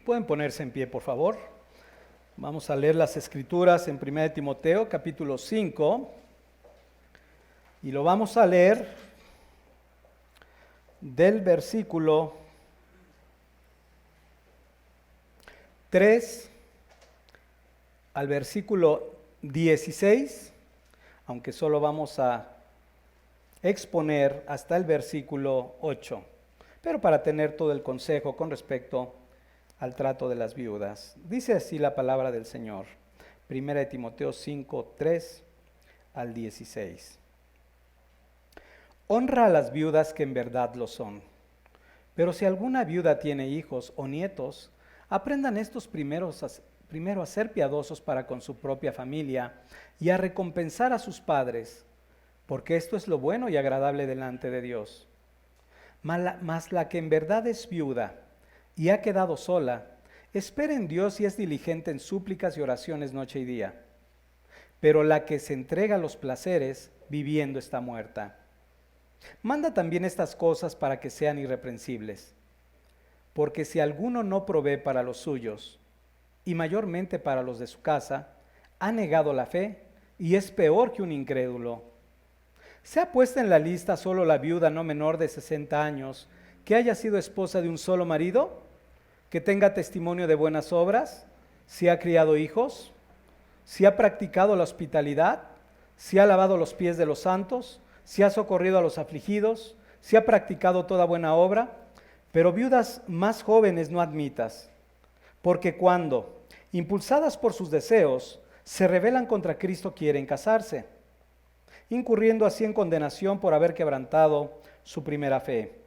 Pueden ponerse en pie, por favor. Vamos a leer las escrituras en 1 Timoteo, capítulo 5, y lo vamos a leer del versículo 3 al versículo 16, aunque solo vamos a exponer hasta el versículo 8, pero para tener todo el consejo con respecto al trato de las viudas. Dice así la palabra del Señor, 1 Timoteo 5, 3 al 16. Honra a las viudas que en verdad lo son, pero si alguna viuda tiene hijos o nietos, aprendan estos primero a ser piadosos para con su propia familia y a recompensar a sus padres, porque esto es lo bueno y agradable delante de Dios. Mas la que en verdad es viuda y ha quedado sola, espera en Dios y es diligente en súplicas y oraciones noche y día. Pero la que se entrega a los placeres, viviendo está muerta. Manda también estas cosas para que sean irreprensibles. Porque si alguno no provee para los suyos, y mayormente para los de su casa, ha negado la fe y es peor que un incrédulo. ¿Sea puesta en la lista solo la viuda no menor de 60 años, que haya sido esposa de un solo marido, que tenga testimonio de buenas obras, si ha criado hijos, si ha practicado la hospitalidad, si ha lavado los pies de los santos, si ha socorrido a los afligidos, si ha practicado toda buena obra? Pero viudas más jóvenes no admitas, porque cuando, impulsadas por sus deseos, se rebelan contra Cristo, quieren casarse, incurriendo así en condenación por haber quebrantado su primera fe.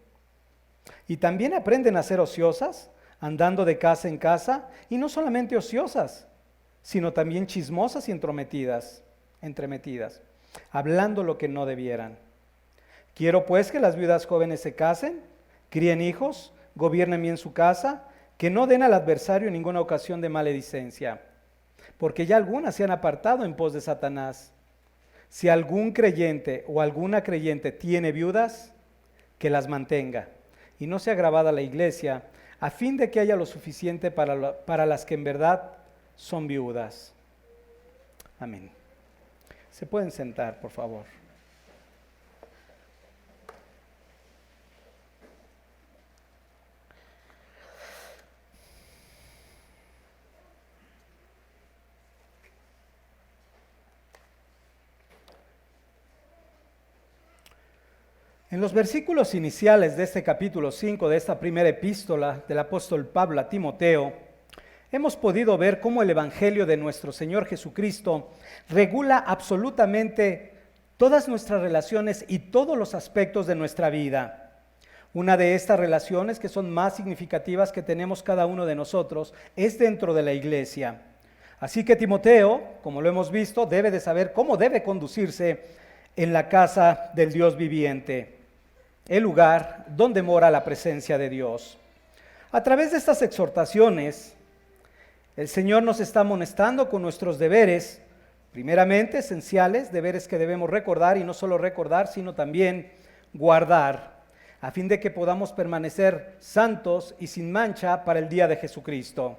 Y también aprenden a ser ociosas, andando de casa en casa, y no solamente ociosas, sino también chismosas y entremetidas, hablando lo que no debieran. Quiero pues que las viudas jóvenes se casen, críen hijos, gobiernen bien su casa, que no den al adversario ninguna ocasión de maledicencia, porque ya algunas se han apartado en pos de Satanás. Si algún creyente o alguna creyente tiene viudas, que las mantenga, y no sea agravada la iglesia, a fin de que haya lo suficiente para las que en verdad son viudas. Amén. Se pueden sentar, por favor. En los versículos iniciales de este capítulo 5, de esta primera epístola del apóstol Pablo a Timoteo, hemos podido ver cómo el Evangelio de nuestro Señor Jesucristo regula absolutamente todas nuestras relaciones y todos los aspectos de nuestra vida. Una de estas relaciones que son más significativas que tenemos cada uno de nosotros es dentro de la iglesia. Así que Timoteo, como lo hemos visto, debe de saber cómo debe conducirse en la casa del Dios viviente, el lugar donde mora la presencia de Dios. A través de estas exhortaciones, el Señor nos está amonestando con nuestros deberes, primeramente esenciales, deberes que debemos recordar, y no solo recordar, sino también guardar, a fin de que podamos permanecer santos y sin mancha para el día de Jesucristo.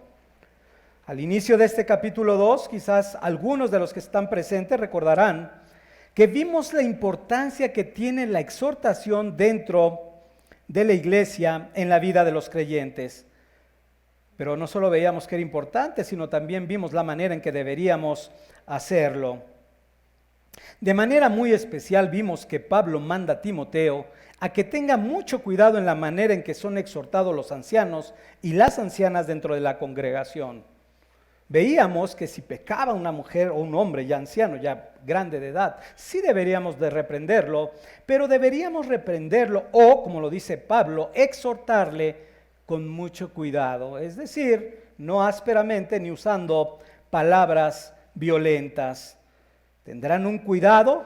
Al inicio de este capítulo 2, quizás algunos de los que están presentes recordarán que vimos la importancia que tiene la exhortación dentro de la iglesia en la vida de los creyentes. Pero no solo veíamos que era importante, sino también vimos la manera en que deberíamos hacerlo. De manera muy especial vimos que Pablo manda a Timoteo a que tenga mucho cuidado en la manera en que son exhortados los ancianos y las ancianas dentro de la congregación. Veíamos que si pecaba una mujer o un hombre ya anciano, ya grande de edad, sí deberíamos de reprenderlo, pero deberíamos reprenderlo o, como lo dice Pablo, exhortarle con mucho cuidado, es decir, no ásperamente ni usando palabras violentas. Tendrán un cuidado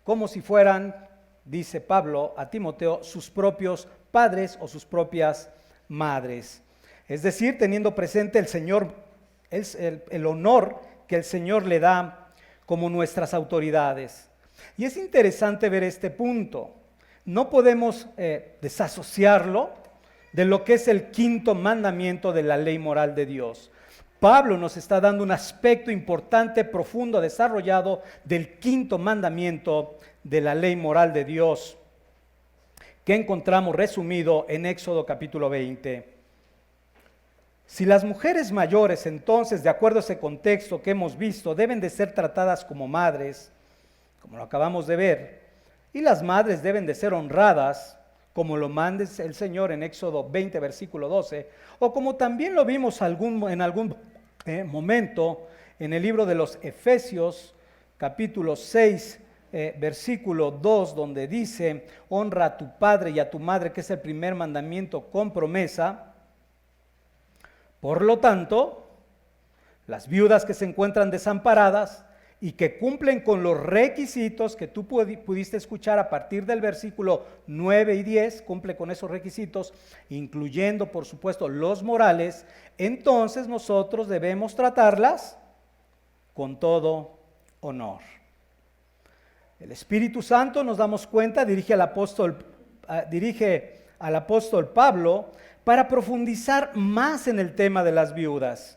como si fueran, dice Pablo a Timoteo, sus propios padres o sus propias madres. Es decir, teniendo presente el honor que el Señor le da como nuestras autoridades. Y es interesante ver este punto. No podemos desasociarlo de lo que es el quinto mandamiento de la ley moral de Dios. Pablo nos está dando un aspecto importante, profundo, desarrollado del quinto mandamiento de la ley moral de Dios, que encontramos resumido en Éxodo capítulo 20. Si las mujeres mayores, entonces, de acuerdo a ese contexto que hemos visto, deben de ser tratadas como madres, como lo acabamos de ver, y las madres deben de ser honradas, como lo manda el Señor en Éxodo 20, versículo 12, o como también lo vimos en algún momento en el libro de los Efesios, capítulo 6, versículo 2, donde dice, honra a tu padre y a tu madre, que es el primer mandamiento con promesa. Por lo tanto, las viudas que se encuentran desamparadas y que cumplen con los requisitos que tú pudiste escuchar a partir del versículo 9 y 10, cumple con esos requisitos, incluyendo por supuesto los morales, entonces nosotros debemos tratarlas con todo honor. El Espíritu Santo, nos damos cuenta, dirige al apóstol Pablo para profundizar más en el tema de las viudas.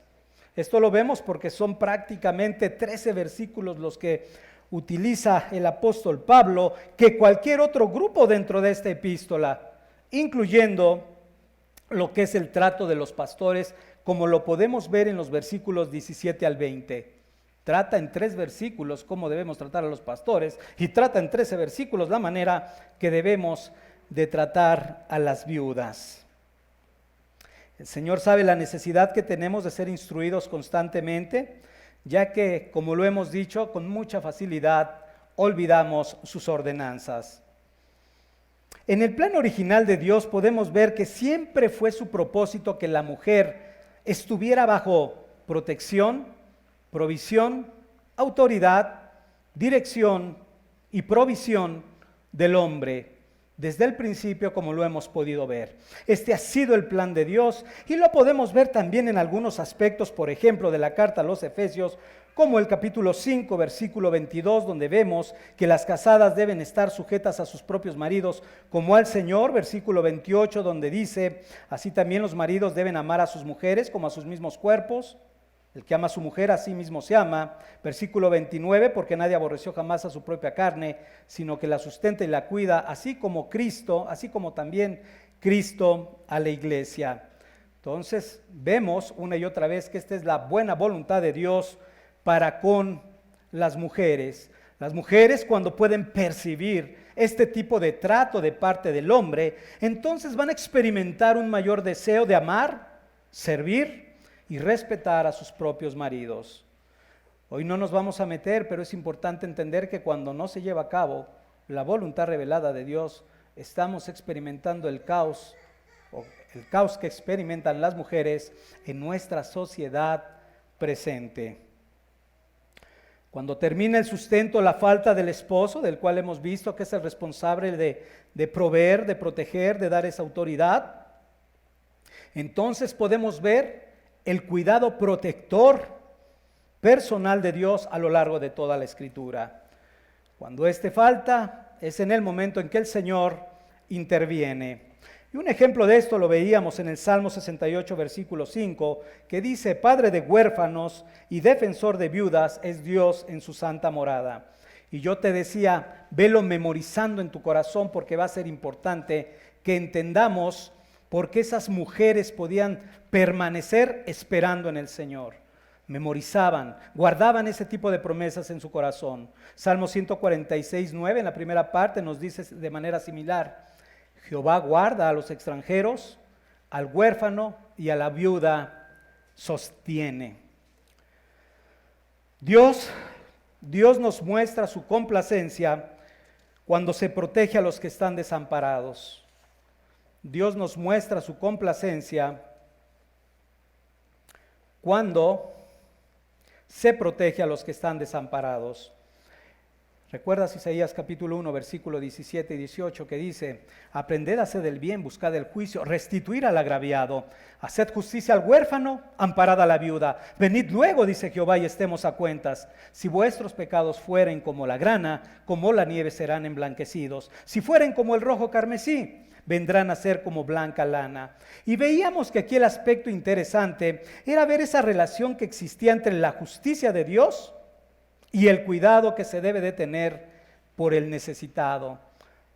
Esto lo vemos porque son prácticamente 13 versículos los que utiliza el apóstol Pablo que cualquier otro grupo dentro de esta epístola, incluyendo lo que es el trato de los pastores, como lo podemos ver en los versículos 17 al 20. Trata en 3 versículos cómo debemos tratar a los pastores y trata en 13 versículos la manera que debemos de tratar a las viudas. El Señor sabe la necesidad que tenemos de ser instruidos constantemente, ya que, como lo hemos dicho, con mucha facilidad olvidamos sus ordenanzas. En el plan original de Dios podemos ver que siempre fue su propósito que la mujer estuviera bajo protección, provisión, autoridad, dirección y provisión del hombre. Desde el principio, como lo hemos podido ver. Este ha sido el plan de Dios y lo podemos ver también en algunos aspectos, por ejemplo, de la carta a los Efesios, como el capítulo 5, versículo 22, donde vemos que las casadas deben estar sujetas a sus propios maridos como al Señor, versículo 28, donde dice, así también los maridos deben amar a sus mujeres como a sus mismos cuerpos. El que ama a su mujer, a sí mismo se ama. Versículo 29, porque nadie aborreció jamás a su propia carne, sino que la sustenta y la cuida, así como también Cristo a la iglesia. Entonces, vemos una y otra vez que esta es la buena voluntad de Dios para con las mujeres. Las mujeres, cuando pueden percibir este tipo de trato de parte del hombre, entonces van a experimentar un mayor deseo de amar, servir y respetar a sus propios maridos. Hoy no nos vamos a meter, pero es importante entender que cuando no se lleva a cabo la voluntad revelada de Dios, estamos experimentando el caos que experimentan las mujeres en nuestra sociedad presente. Cuando termina el sustento, la falta del esposo, del cual hemos visto que es el responsable de proveer, de proteger, de dar esa autoridad, entonces podemos ver el cuidado protector personal de Dios a lo largo de toda la Escritura. Cuando este falta, es en el momento en que el Señor interviene. Y un ejemplo de esto lo veíamos en el Salmo 68, versículo 5, que dice, Padre de huérfanos y defensor de viudas es Dios en su santa morada. Y yo te decía, velo memorizando en tu corazón porque va a ser importante que entendamos por qué esas mujeres podían permanecer esperando en el Señor. Memorizaban, guardaban ese tipo de promesas en su corazón. Salmo 146, 9, en la primera parte nos dice de manera similar, Jehová guarda a los extranjeros, al huérfano y a la viuda sostiene. Dios nos muestra su complacencia cuando se protege a los que están desamparados. Dios nos muestra su complacencia cuando se protege a los que están desamparados. ¿Recuerdas Isaías capítulo 1, versículo 17 y 18 que dice: aprended a hacer el bien, buscad el juicio, restituir al agraviado, haced justicia al huérfano, amparad a la viuda. Venid luego, dice Jehová, y estemos a cuentas. Si vuestros pecados fueren como la grana, como la nieve serán emblanquecidos. Si fueren como el rojo carmesí, vendrán a ser como blanca lana. Y veíamos que aquí el aspecto interesante era ver esa relación que existía entre la justicia de Dios y el cuidado que se debe de tener por el necesitado.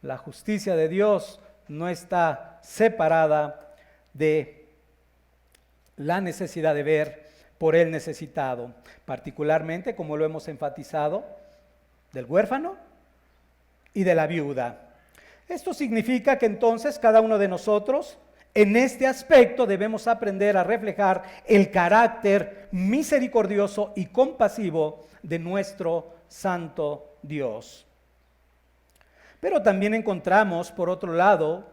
La justicia de Dios no está separada de la necesidad de ver por el necesitado, particularmente, como lo hemos enfatizado, del huérfano y de la viuda. Esto significa que entonces cada uno de nosotros en este aspecto debemos aprender a reflejar el carácter misericordioso y compasivo de nuestro santo Dios. Pero también encontramos, por otro lado,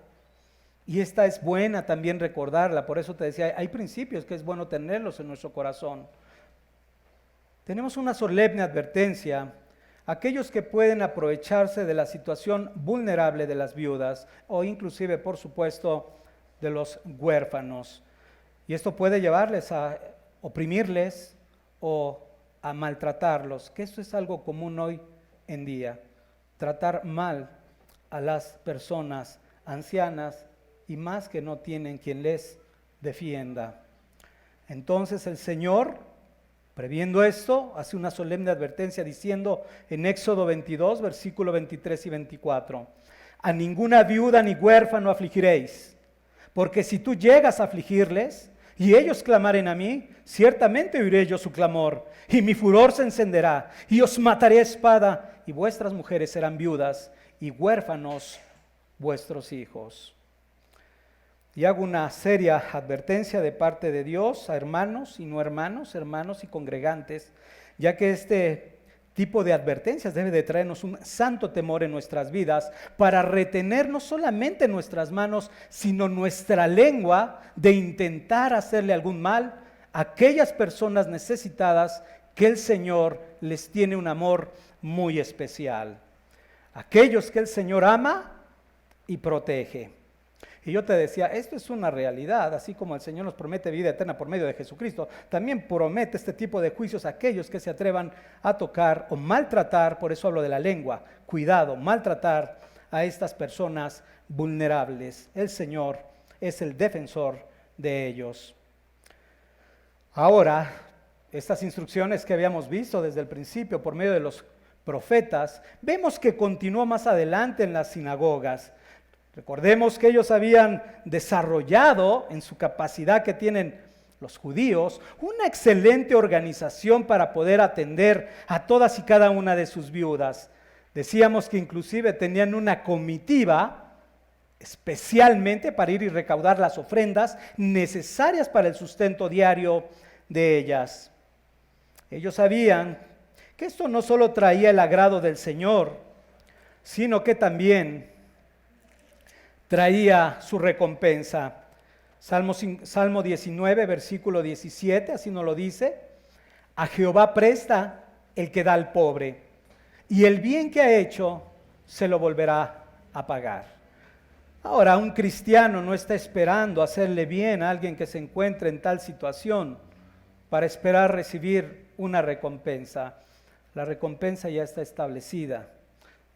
y esta es buena también recordarla, por eso te decía, hay principios que es bueno tenerlos en nuestro corazón. Tenemos una solemne advertencia: aquellos que pueden aprovecharse de la situación vulnerable de las viudas o inclusive, por supuesto, de los huérfanos. Y esto puede llevarles a oprimirles o a maltratarlos, que esto es algo común hoy en día, tratar mal a las personas ancianas y más que no tienen quien les defienda. Entonces el Señor, previendo esto, hace una solemne advertencia diciendo en Éxodo 22, versículo 23 y 24: a ninguna viuda ni huérfano afligiréis, porque si tú llegas a afligirles y ellos clamaren a mí, ciertamente oiré yo su clamor, y mi furor se encenderá, y os mataré a espada, y vuestras mujeres serán viudas, y huérfanos vuestros hijos. Y hago una seria advertencia de parte de Dios a hermanos y no hermanos, hermanos y congregantes, ya que este tipo de advertencias debe de traernos un santo temor en nuestras vidas para retener no solamente nuestras manos, sino nuestra lengua de intentar hacerle algún mal a aquellas personas necesitadas que el Señor les tiene un amor muy especial. Aquellos que el Señor ama y protege. Y yo te decía, esto es una realidad, así como el Señor nos promete vida eterna por medio de Jesucristo, también promete este tipo de juicios a aquellos que se atrevan a tocar o maltratar, por eso hablo de la lengua, cuidado, maltratar a estas personas vulnerables. El Señor es el defensor de ellos. Ahora, estas instrucciones que habíamos visto desde el principio por medio de los profetas, vemos que continuó más adelante en las sinagogas. Recordemos que ellos habían desarrollado en su capacidad que tienen los judíos una excelente organización para poder atender a todas y cada una de sus viudas. Decíamos que inclusive tenían una comitiva especialmente para ir y recaudar las ofrendas necesarias para el sustento diario de ellas. Ellos sabían que esto no solo traía el agrado del Señor, sino que también traía su recompensa. Salmo 19, versículo 17, así nos lo dice: a Jehová presta el que da al pobre, y el bien que ha hecho se lo volverá a pagar. Ahora, un cristiano no está esperando hacerle bien a alguien que se encuentre en tal situación para esperar recibir una recompensa. La recompensa ya está establecida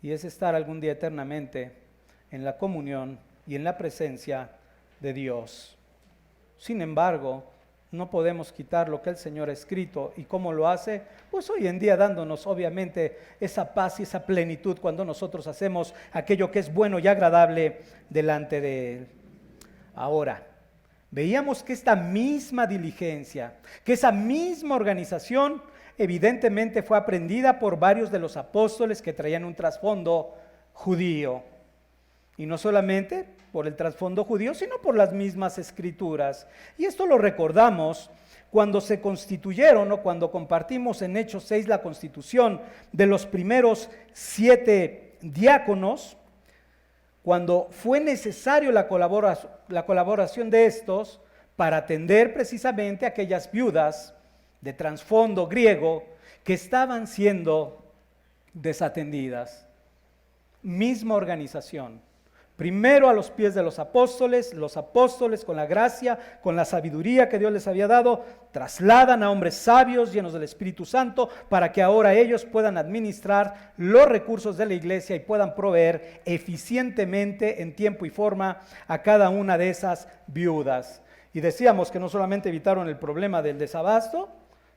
y es estar algún día eternamente en la comunión y en la presencia de Dios. Sin embargo, no podemos quitar lo que el Señor ha escrito. ¿Y cómo lo hace? Pues hoy en día dándonos obviamente esa paz y esa plenitud cuando nosotros hacemos aquello que es bueno y agradable delante de Él. Ahora, veíamos que esta misma diligencia, que esa misma organización evidentemente fue aprendida por varios de los apóstoles que traían un trasfondo judío. Y no solamente por el trasfondo judío, sino por las mismas escrituras. Y esto lo recordamos cuando se constituyeron o cuando compartimos en Hechos 6 la constitución de los primeros 7 diáconos, cuando fue necesario la colaboración de estos para atender precisamente a aquellas viudas de trasfondo griego que estaban siendo desatendidas. Misma organización. Primero a los pies de los apóstoles con la gracia, con la sabiduría que Dios les había dado, trasladan a hombres sabios llenos del Espíritu Santo para que ahora ellos puedan administrar los recursos de la iglesia y puedan proveer eficientemente en tiempo y forma a cada una de esas viudas. Y decíamos que no solamente evitaron el problema del desabasto,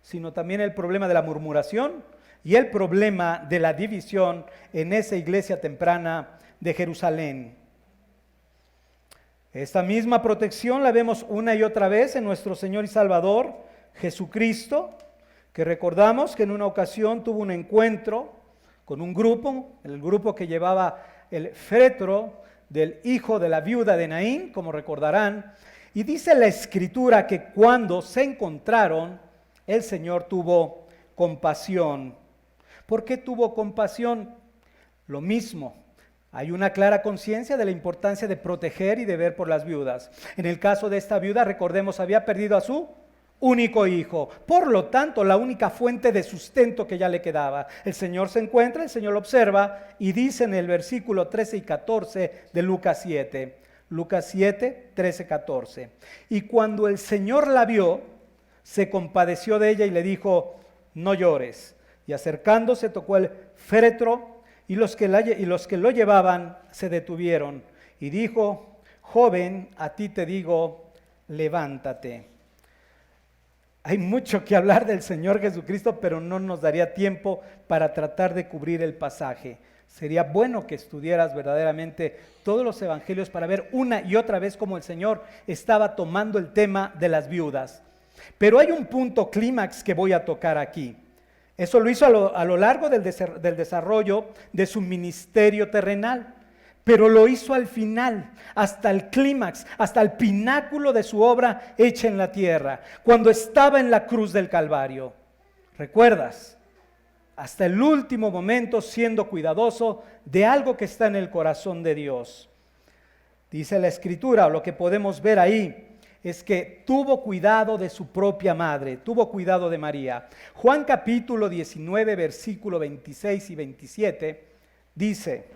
sino también el problema de la murmuración y el problema de la división en esa iglesia temprana de Jerusalén. Esta misma protección la vemos una y otra vez en nuestro Señor y Salvador, Jesucristo, que recordamos que en una ocasión tuvo un encuentro con un grupo, el grupo que llevaba el féretro del hijo de la viuda de Naín, como recordarán, y dice la Escritura que cuando se encontraron, el Señor tuvo compasión. ¿Por qué tuvo compasión? Lo mismo. Hay una clara conciencia de la importancia de proteger y de ver por las viudas. En el caso de esta viuda, recordemos, había perdido a su único hijo. Por lo tanto, la única fuente de sustento que ya le quedaba. El Señor se encuentra, el Señor lo observa y dice en el versículo 13 y 14 de Lucas 7. Lucas 7, 13, 14. Y cuando el Señor la vio, se compadeció de ella y le dijo, no llores. Y acercándose tocó el féretro y los que lo llevaban se detuvieron. Y dijo, joven, a ti te digo, levántate. Hay mucho que hablar del Señor Jesucristo, pero no nos daría tiempo para tratar de cubrir el pasaje. Sería bueno que estudiaras verdaderamente todos los evangelios para ver una y otra vez cómo el Señor estaba tomando el tema de las viudas. Pero hay un punto clímax que voy a tocar aquí. Eso lo hizo a lo largo del desarrollo de su ministerio terrenal, pero lo hizo al final, hasta el clímax, hasta el pináculo de su obra hecha en la tierra, cuando estaba en la cruz del Calvario. ¿Recuerdas? Hasta el último momento siendo cuidadoso de algo que está en el corazón de Dios. Dice la Escritura, o lo que podemos ver ahí, es que tuvo cuidado de su propia madre, tuvo cuidado de María. Juan capítulo 19, versículo 26 y 27, dice,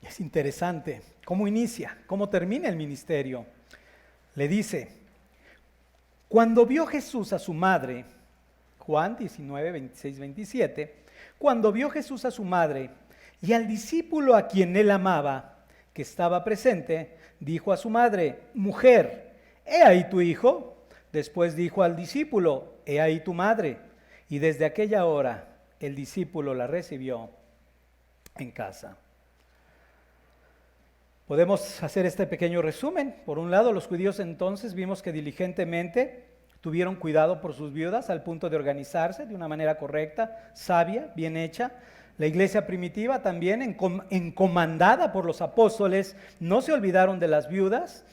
es interesante cómo inicia, cómo termina el ministerio. Le dice, cuando vio Jesús a su madre, Juan 19, 26, 27, cuando vio Jesús a su madre y al discípulo a quien él amaba, que estaba presente, dijo a su madre, mujer, he ahí tu hijo. Después dijo al discípulo, he ahí tu madre. Y desde aquella hora el discípulo la recibió en casa. Podemos hacer este pequeño resumen. Por un lado, los judíos entonces vimos que diligentemente tuvieron cuidado por sus viudas al punto de organizarse de una manera correcta, sabia, bien hecha. La iglesia primitiva también, encomendada por los apóstoles, no se olvidaron de las viudas,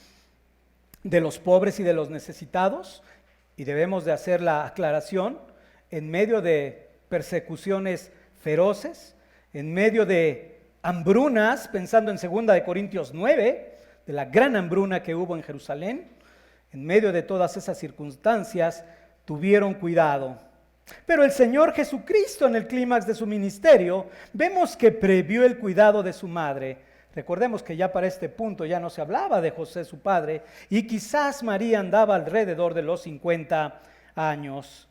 de los pobres y de los necesitados. Y debemos de hacer la aclaración, en medio de persecuciones feroces, en medio de hambrunas, pensando en 2 de Corintios 9, de la gran hambruna que hubo en Jerusalén. En medio de todas esas circunstancias, tuvieron cuidado. Pero el Señor Jesucristo, en el clímax de su ministerio, vemos que previó el cuidado de su madre. Recordemos que ya para este punto ya no se hablaba de José, su padre, y quizás María andaba alrededor de los 50 años.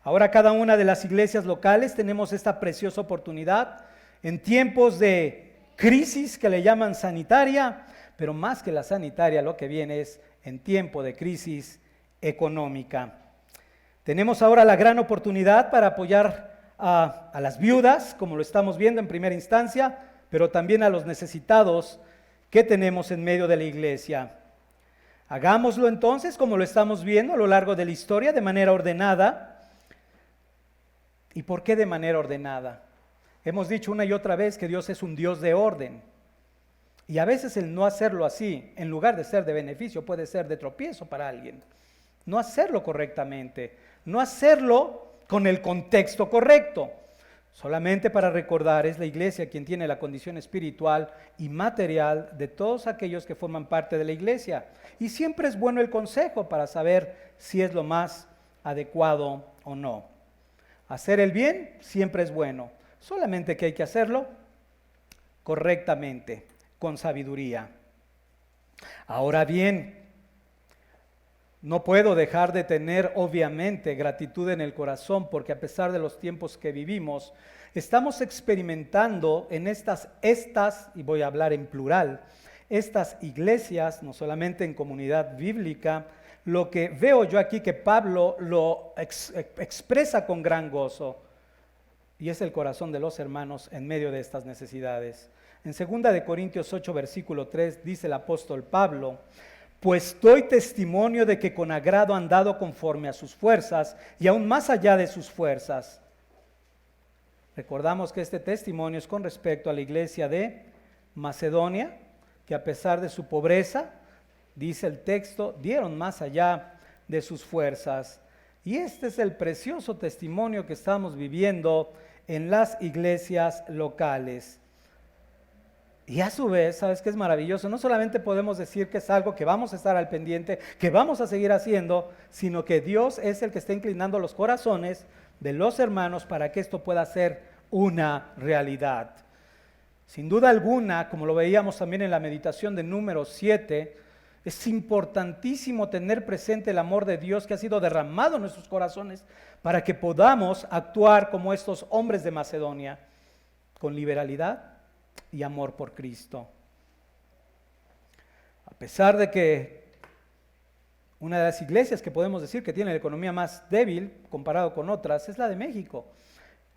Ahora cada una de las iglesias locales tenemos esta preciosa oportunidad en tiempos de crisis que le llaman sanitaria, pero más que la sanitaria, lo que viene es en tiempo de crisis económica. Tenemos ahora la gran oportunidad para apoyar a las viudas, como lo estamos viendo en primera instancia, pero también a los necesitados que tenemos en medio de la iglesia. Hagámoslo entonces, como lo estamos viendo a lo largo de la historia, de manera ordenada. ¿Y por qué de manera ordenada? Hemos dicho una y otra vez que Dios es un Dios de orden. Y a veces el no hacerlo así, en lugar de ser de beneficio, puede ser de tropiezo para alguien. No hacerlo correctamente, no hacerlo con el contexto correcto. Solamente para recordar, es la iglesia quien tiene la condición espiritual y material de todos aquellos que forman parte de la iglesia. Y siempre es bueno el consejo para saber si es lo más adecuado o no. Hacer el bien siempre es bueno, solamente que hay que hacerlo correctamente, con sabiduría. Ahora bien, no puedo dejar de tener, obviamente, gratitud en el corazón, porque a pesar de los tiempos que vivimos, estamos experimentando en estas, y voy a hablar en plural, estas iglesias, no solamente en comunidad bíblica, lo que veo yo aquí que Pablo lo expresa con gran gozo, y es el corazón de los hermanos en medio de estas necesidades. En 2 de Corintios 8, versículo 3, dice el apóstol Pablo: pues doy testimonio de que con agrado han dado conforme a sus fuerzas y aún más allá de sus fuerzas. Recordamos que este testimonio es con respecto a la iglesia de Macedonia, que a pesar de su pobreza, dice el texto, dieron más allá de sus fuerzas. Y este es el precioso testimonio que estamos viviendo en las iglesias locales. Y a su vez, ¿sabes qué es maravilloso? No solamente podemos decir que es algo que vamos a estar al pendiente, que vamos a seguir haciendo, sino que Dios es el que está inclinando los corazones de los hermanos para que esto pueda ser una realidad. Sin duda alguna, como lo veíamos también en la meditación de número 7, es importantísimo tener presente el amor de Dios que ha sido derramado en nuestros corazones para que podamos actuar como estos hombres de Macedonia, con liberalidad y amor por Cristo. A pesar de que una de las iglesias que podemos decir que tiene la economía más débil comparado con otras es la de México,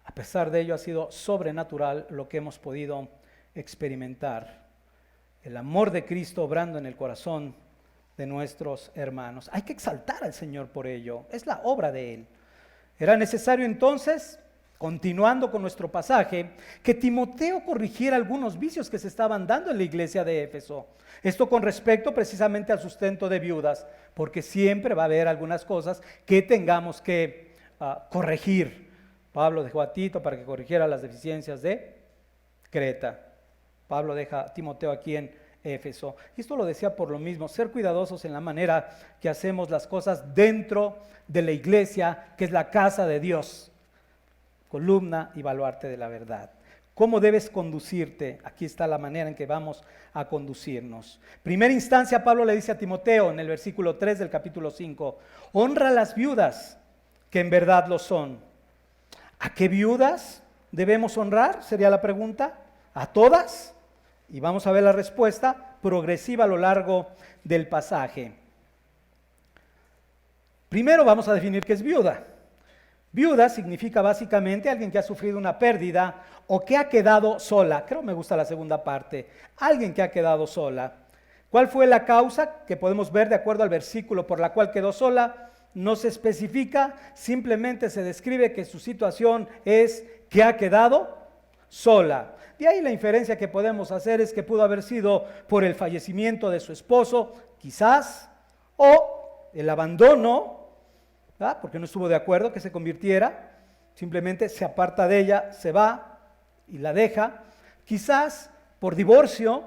a pesar de ello ha sido sobrenatural lo que hemos podido experimentar. El amor de Cristo obrando en el corazón de nuestros hermanos. Hay que exaltar al Señor por ello, es la obra de Él. Era necesario entonces, continuando con nuestro pasaje, que Timoteo corrigiera algunos vicios que se estaban dando en la iglesia de Éfeso. Esto con respecto precisamente al sustento de viudas, porque siempre va a haber algunas cosas que tengamos que corregir. Pablo dejó a Tito para que corrigiera las deficiencias de Creta. Pablo deja a Timoteo aquí en Éfeso. Y esto lo decía por lo mismo, ser cuidadosos en la manera que hacemos las cosas dentro de la iglesia, que es la casa de Dios. Columna y baluarte de la verdad. ¿Cómo debes conducirte? Aquí está la manera en que vamos a conducirnos. Primera instancia, Pablo le dice a Timoteo en el versículo 3 del capítulo 5, honra a las viudas, que en verdad lo son. ¿A qué viudas debemos honrar? Sería la pregunta. ¿A todas? Y vamos a ver la respuesta progresiva a lo largo del pasaje. Primero vamos a definir qué es viuda. Viuda significa básicamente alguien que ha sufrido una pérdida o que ha quedado sola. Creo que me gusta la segunda parte. Alguien que ha quedado sola. ¿Cuál fue la causa que podemos ver de acuerdo al versículo por la cual quedó sola? No se especifica, simplemente se describe que su situación es que ha quedado sola. De ahí la inferencia que podemos hacer es que pudo haber sido por el fallecimiento de su esposo, quizás, o el abandono, ¿verdad? Porque no estuvo de acuerdo que se convirtiera, simplemente se aparta de ella, se va y la deja, quizás por divorcio,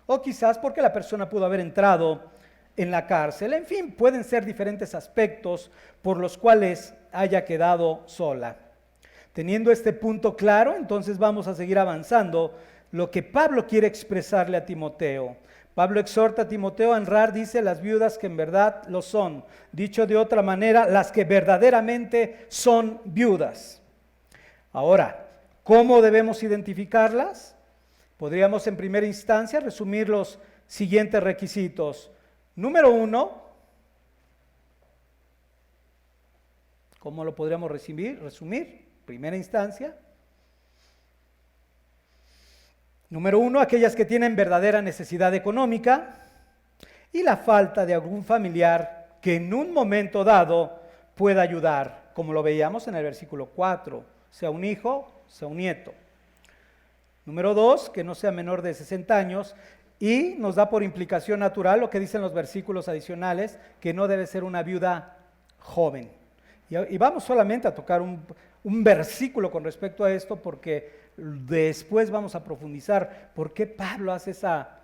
o quizás porque la persona pudo haber entrado en la cárcel. En fin, pueden ser diferentes aspectos por los cuales haya quedado sola. Teniendo este punto claro, entonces vamos a seguir avanzando lo que Pablo quiere expresarle a Timoteo. Pablo exhorta a Timoteo a honrar, dice, las viudas que en verdad lo son. Dicho de otra manera, las que verdaderamente son viudas. Ahora, ¿cómo debemos identificarlas? Podríamos en primera instancia resumir los siguientes requisitos. Número 1, ¿cómo lo podríamos resumir? Primera instancia. Número 1, aquellas que tienen verdadera necesidad económica y la falta de algún familiar que en un momento dado pueda ayudar, como lo veíamos en el versículo 4, sea un hijo, sea un nieto. Número 2, que no sea menor de 60 años y nos da por implicación natural lo que dicen los versículos adicionales, que no debe ser una viuda joven. Y vamos solamente a tocar un un versículo con respecto a esto, porque después vamos a profundizar por qué Pablo hace esa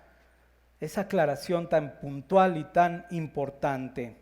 aclaración tan puntual y tan importante.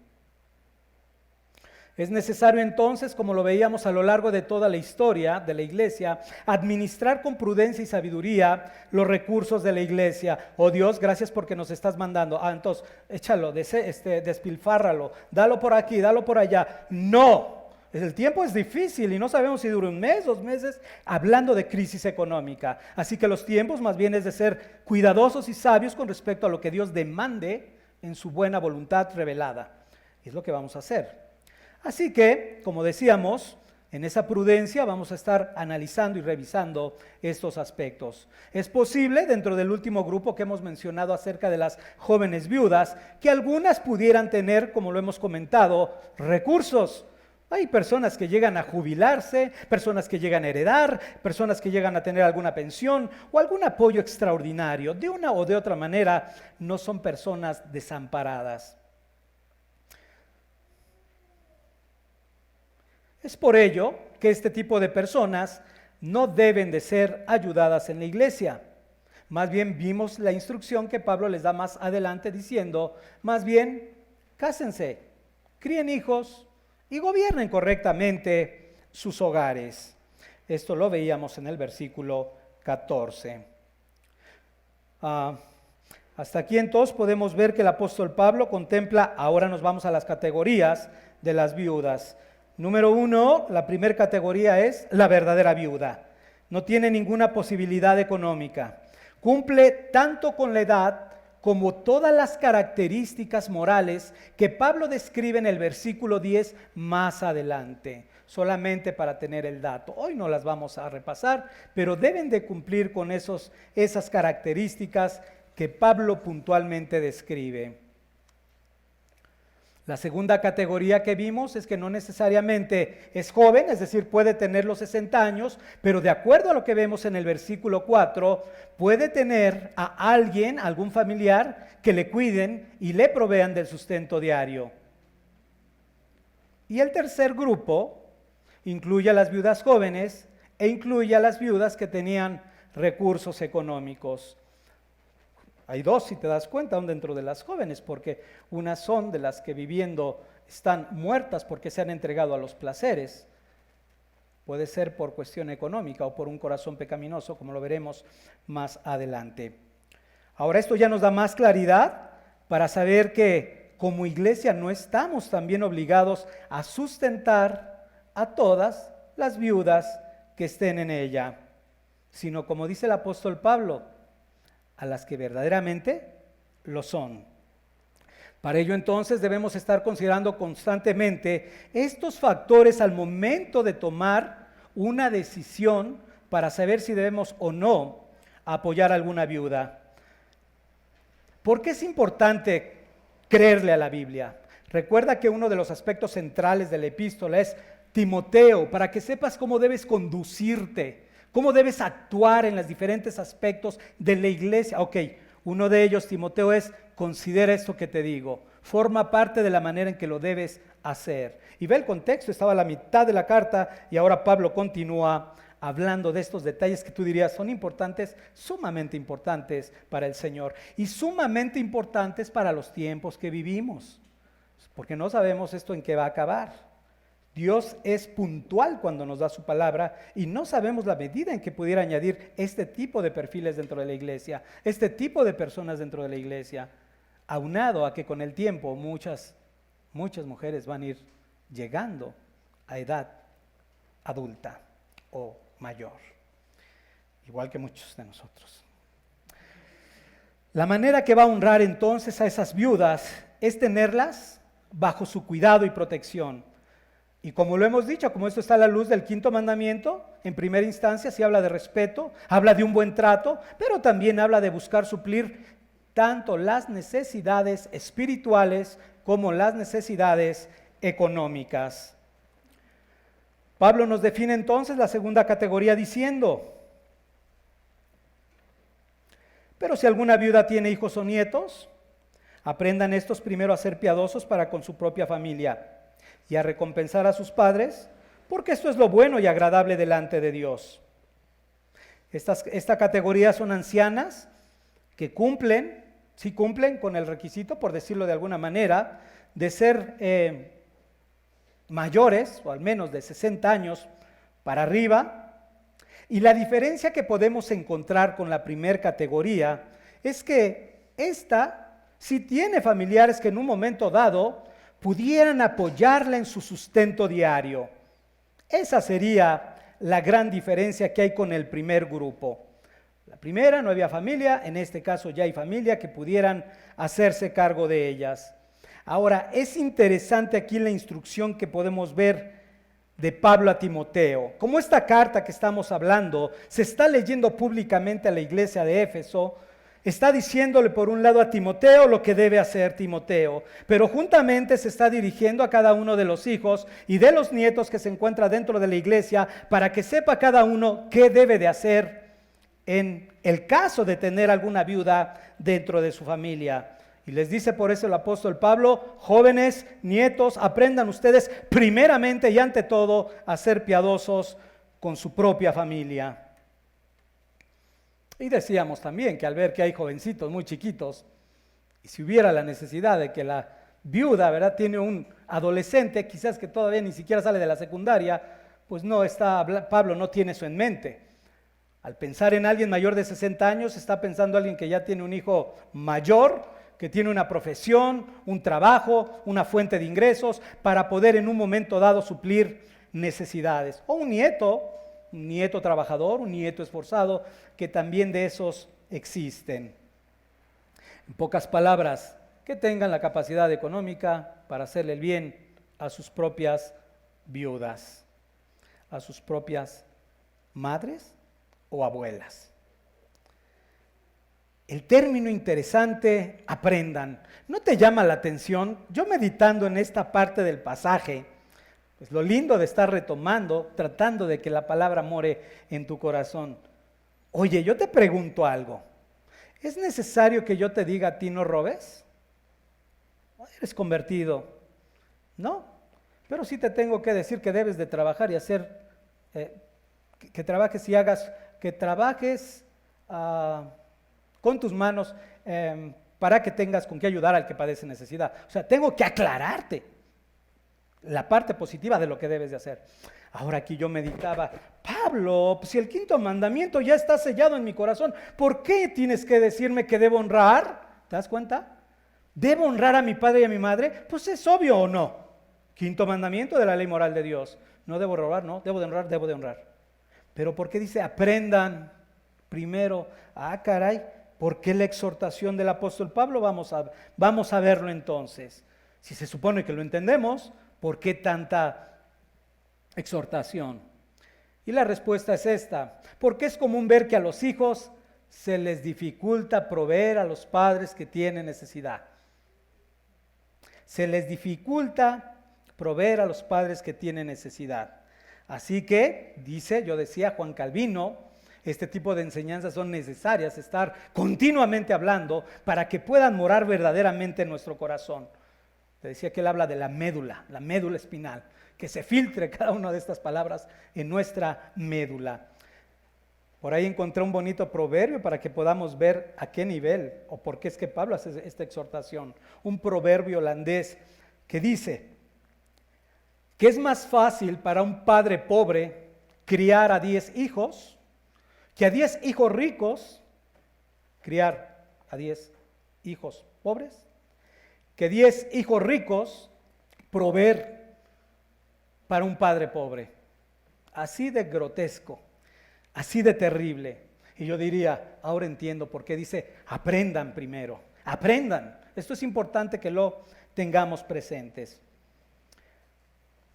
Es necesario entonces, como lo veíamos a lo largo de toda la historia de la iglesia, administrar con prudencia y sabiduría los recursos de la iglesia. Oh Dios, gracias porque nos estás mandando. Entonces, échalo, despilfárralo, dalo por aquí, dalo por allá. No, el tiempo es difícil y no sabemos si dura un mes, 2 meses, hablando de crisis económica. Así que los tiempos más bien es de ser cuidadosos y sabios con respecto a lo que Dios demande en su buena voluntad revelada. Es lo que vamos a hacer. Así que, como decíamos, en esa prudencia vamos a estar analizando y revisando estos aspectos. Es posible, dentro del último grupo que hemos mencionado acerca de las jóvenes viudas, que algunas pudieran tener, como lo hemos comentado, recursos. Hay personas que llegan a jubilarse, personas que llegan a heredar, personas que llegan a tener alguna pensión o algún apoyo extraordinario. De una o de otra manera, no son personas desamparadas. Es por ello que este tipo de personas no deben de ser ayudadas en la iglesia. Más bien vimos la instrucción que Pablo les da más adelante diciendo, más bien, cásense, críen hijos y gobiernen correctamente sus hogares. Esto lo veíamos en el versículo 14. Hasta aquí entonces podemos ver que el apóstol Pablo contempla, ahora nos vamos a las categorías de las viudas. Número 1, la primera categoría es la verdadera viuda. No tiene ninguna posibilidad económica. Cumple tanto con la edad como todas las características morales que Pablo describe en el versículo 10 más adelante, solamente para tener el dato. Hoy no las vamos a repasar, pero deben de cumplir con esas características que Pablo puntualmente describe. La segunda categoría que vimos es que no necesariamente es joven, es decir, puede tener los 60 años, pero de acuerdo a lo que vemos en el versículo 4, puede tener a alguien, algún familiar, que le cuiden y le provean del sustento diario. Y el tercer grupo incluye a las viudas jóvenes e incluye a las viudas que tenían recursos económicos. Hay 2, si te das cuenta, aún dentro de las jóvenes, porque unas son de las que viviendo están muertas porque se han entregado a los placeres. Puede ser por cuestión económica o por un corazón pecaminoso, como lo veremos más adelante. Ahora esto ya nos da más claridad para saber que como iglesia no estamos también obligados a sustentar a todas las viudas que estén en ella, sino como dice el apóstol Pablo, a las que verdaderamente lo son. Para ello entonces debemos estar considerando constantemente estos factores al momento de tomar una decisión para saber si debemos o no apoyar a alguna viuda. ¿Por qué es importante creerle a la Biblia? Recuerda que uno de los aspectos centrales de la epístola es Timoteo, para que sepas cómo debes conducirte, cómo debes actuar en los diferentes aspectos de la iglesia. Ok, uno de ellos, Timoteo, es considera esto que te digo. Forma parte de la manera en que lo debes hacer. Y ve el contexto, estaba a la mitad de la carta y ahora Pablo continúa hablando de estos detalles que tú dirías son importantes, sumamente importantes para el Señor y sumamente importantes para los tiempos que vivimos. Porque no sabemos esto en qué va a acabar. Dios es puntual cuando nos da su palabra y no sabemos la medida en que pudiera añadir este tipo de perfiles dentro de la iglesia, este tipo de personas dentro de la iglesia, aunado a que con el tiempo muchas mujeres van a ir llegando a edad adulta o mayor, igual que muchos de nosotros. La manera que va a honrar entonces a esas viudas es tenerlas bajo su cuidado y protección. Y como lo hemos dicho, como esto está a la luz del 5º mandamiento, en primera instancia se habla de respeto, habla de un buen trato, pero también habla de buscar suplir tanto las necesidades espirituales como las necesidades económicas. Pablo nos define entonces la segunda categoría diciendo, pero si alguna viuda tiene hijos o nietos, aprendan estos primero a ser piadosos para con su propia familia y a recompensar a sus padres, porque esto es lo bueno y agradable delante de Dios. Esta categoría son ancianas que sí cumplen con el requisito, por decirlo de alguna manera, de ser mayores, o al menos de 60 años para arriba. Y la diferencia que podemos encontrar con la primera categoría es que esta sí tiene familiares que en un momento dado pudieran apoyarla en su sustento diario. Esa sería la gran diferencia que hay con el primer grupo. La primera no había familia, en este caso ya hay familia que pudieran hacerse cargo de ellas. Ahora, es interesante aquí la instrucción que podemos ver de Pablo a Timoteo. Como esta carta que estamos hablando se está leyendo públicamente a la iglesia de Éfeso, está diciéndole por un lado a Timoteo lo que debe hacer Timoteo, pero juntamente se está dirigiendo a cada uno de los hijos y de los nietos que se encuentra dentro de la iglesia para que sepa cada uno qué debe de hacer en el caso de tener alguna viuda dentro de su familia. Y les dice por eso el apóstol Pablo: jóvenes, nietos, aprendan ustedes primeramente y ante todo a ser piadosos con su propia familia. Y decíamos también que al ver que hay jovencitos muy chiquitos, y si hubiera la necesidad de que la viuda, ¿verdad?, tiene un adolescente, quizás que todavía ni siquiera sale de la secundaria, pues Pablo no tiene eso en mente. Al pensar en alguien mayor de 60 años, está pensando alguien que ya tiene un hijo mayor, que tiene una profesión, un trabajo, una fuente de ingresos, para poder en un momento dado suplir necesidades. O un nieto trabajador, un nieto esforzado, que también de esos existen. En pocas palabras, que tengan la capacidad económica para hacerle el bien a sus propias viudas, a sus propias madres o abuelas. El término interesante, aprendan, ¿no te llama la atención? Yo meditando en esta parte del pasaje, pues lo lindo de estar retomando, tratando de que la palabra more en tu corazón. Oye, yo te pregunto algo. ¿Es necesario que yo te diga a ti no robes? ¿Eres convertido? No, pero sí te tengo que decir que debes de trabajar y hacer, que trabajes y hagas, que trabajes con tus manos para que tengas con qué ayudar al que padece necesidad. O sea, tengo que aclararte la parte positiva de lo que debes de hacer. Ahora aquí yo meditaba, Pablo, pues si el quinto mandamiento ya está sellado en mi corazón, ¿por qué tienes que decirme que debo honrar? ¿Te das cuenta? ¿Debo honrar a mi padre y a mi madre? Pues es obvio, ¿o no? Quinto mandamiento de la ley moral de Dios. No debo robar, no, debo de honrar, debo de honrar. Pero ¿por qué dice aprendan primero? Ah, caray, ¿por qué la exhortación del apóstol Pablo? Vamos a verlo entonces. Si se supone que lo entendemos, ¿por qué tanta exhortación? Y la respuesta es esta: porque es común ver que a los hijos se les dificulta proveer a los padres que tienen necesidad. Se les dificulta proveer a los padres que tienen necesidad. Así que, yo decía Juan Calvino, este tipo de enseñanzas son necesarias, estar continuamente hablando para que puedan morar verdaderamente en nuestro corazón. Te decía que él habla de la médula espinal, que se filtre cada una de estas palabras en nuestra médula. Por ahí encontré un bonito proverbio para que podamos ver a qué nivel o por qué es que Pablo hace esta exhortación. Un proverbio holandés que dice que es más fácil para un padre pobre criar a 10 hijos que a 10 hijos ricos criar a 10 hijos pobres, que 10 hijos ricos proveer para un padre pobre. Así de grotesco, así de terrible. Y yo diría, ahora entiendo por qué dice, aprendan primero, aprendan. Esto es importante que lo tengamos presentes.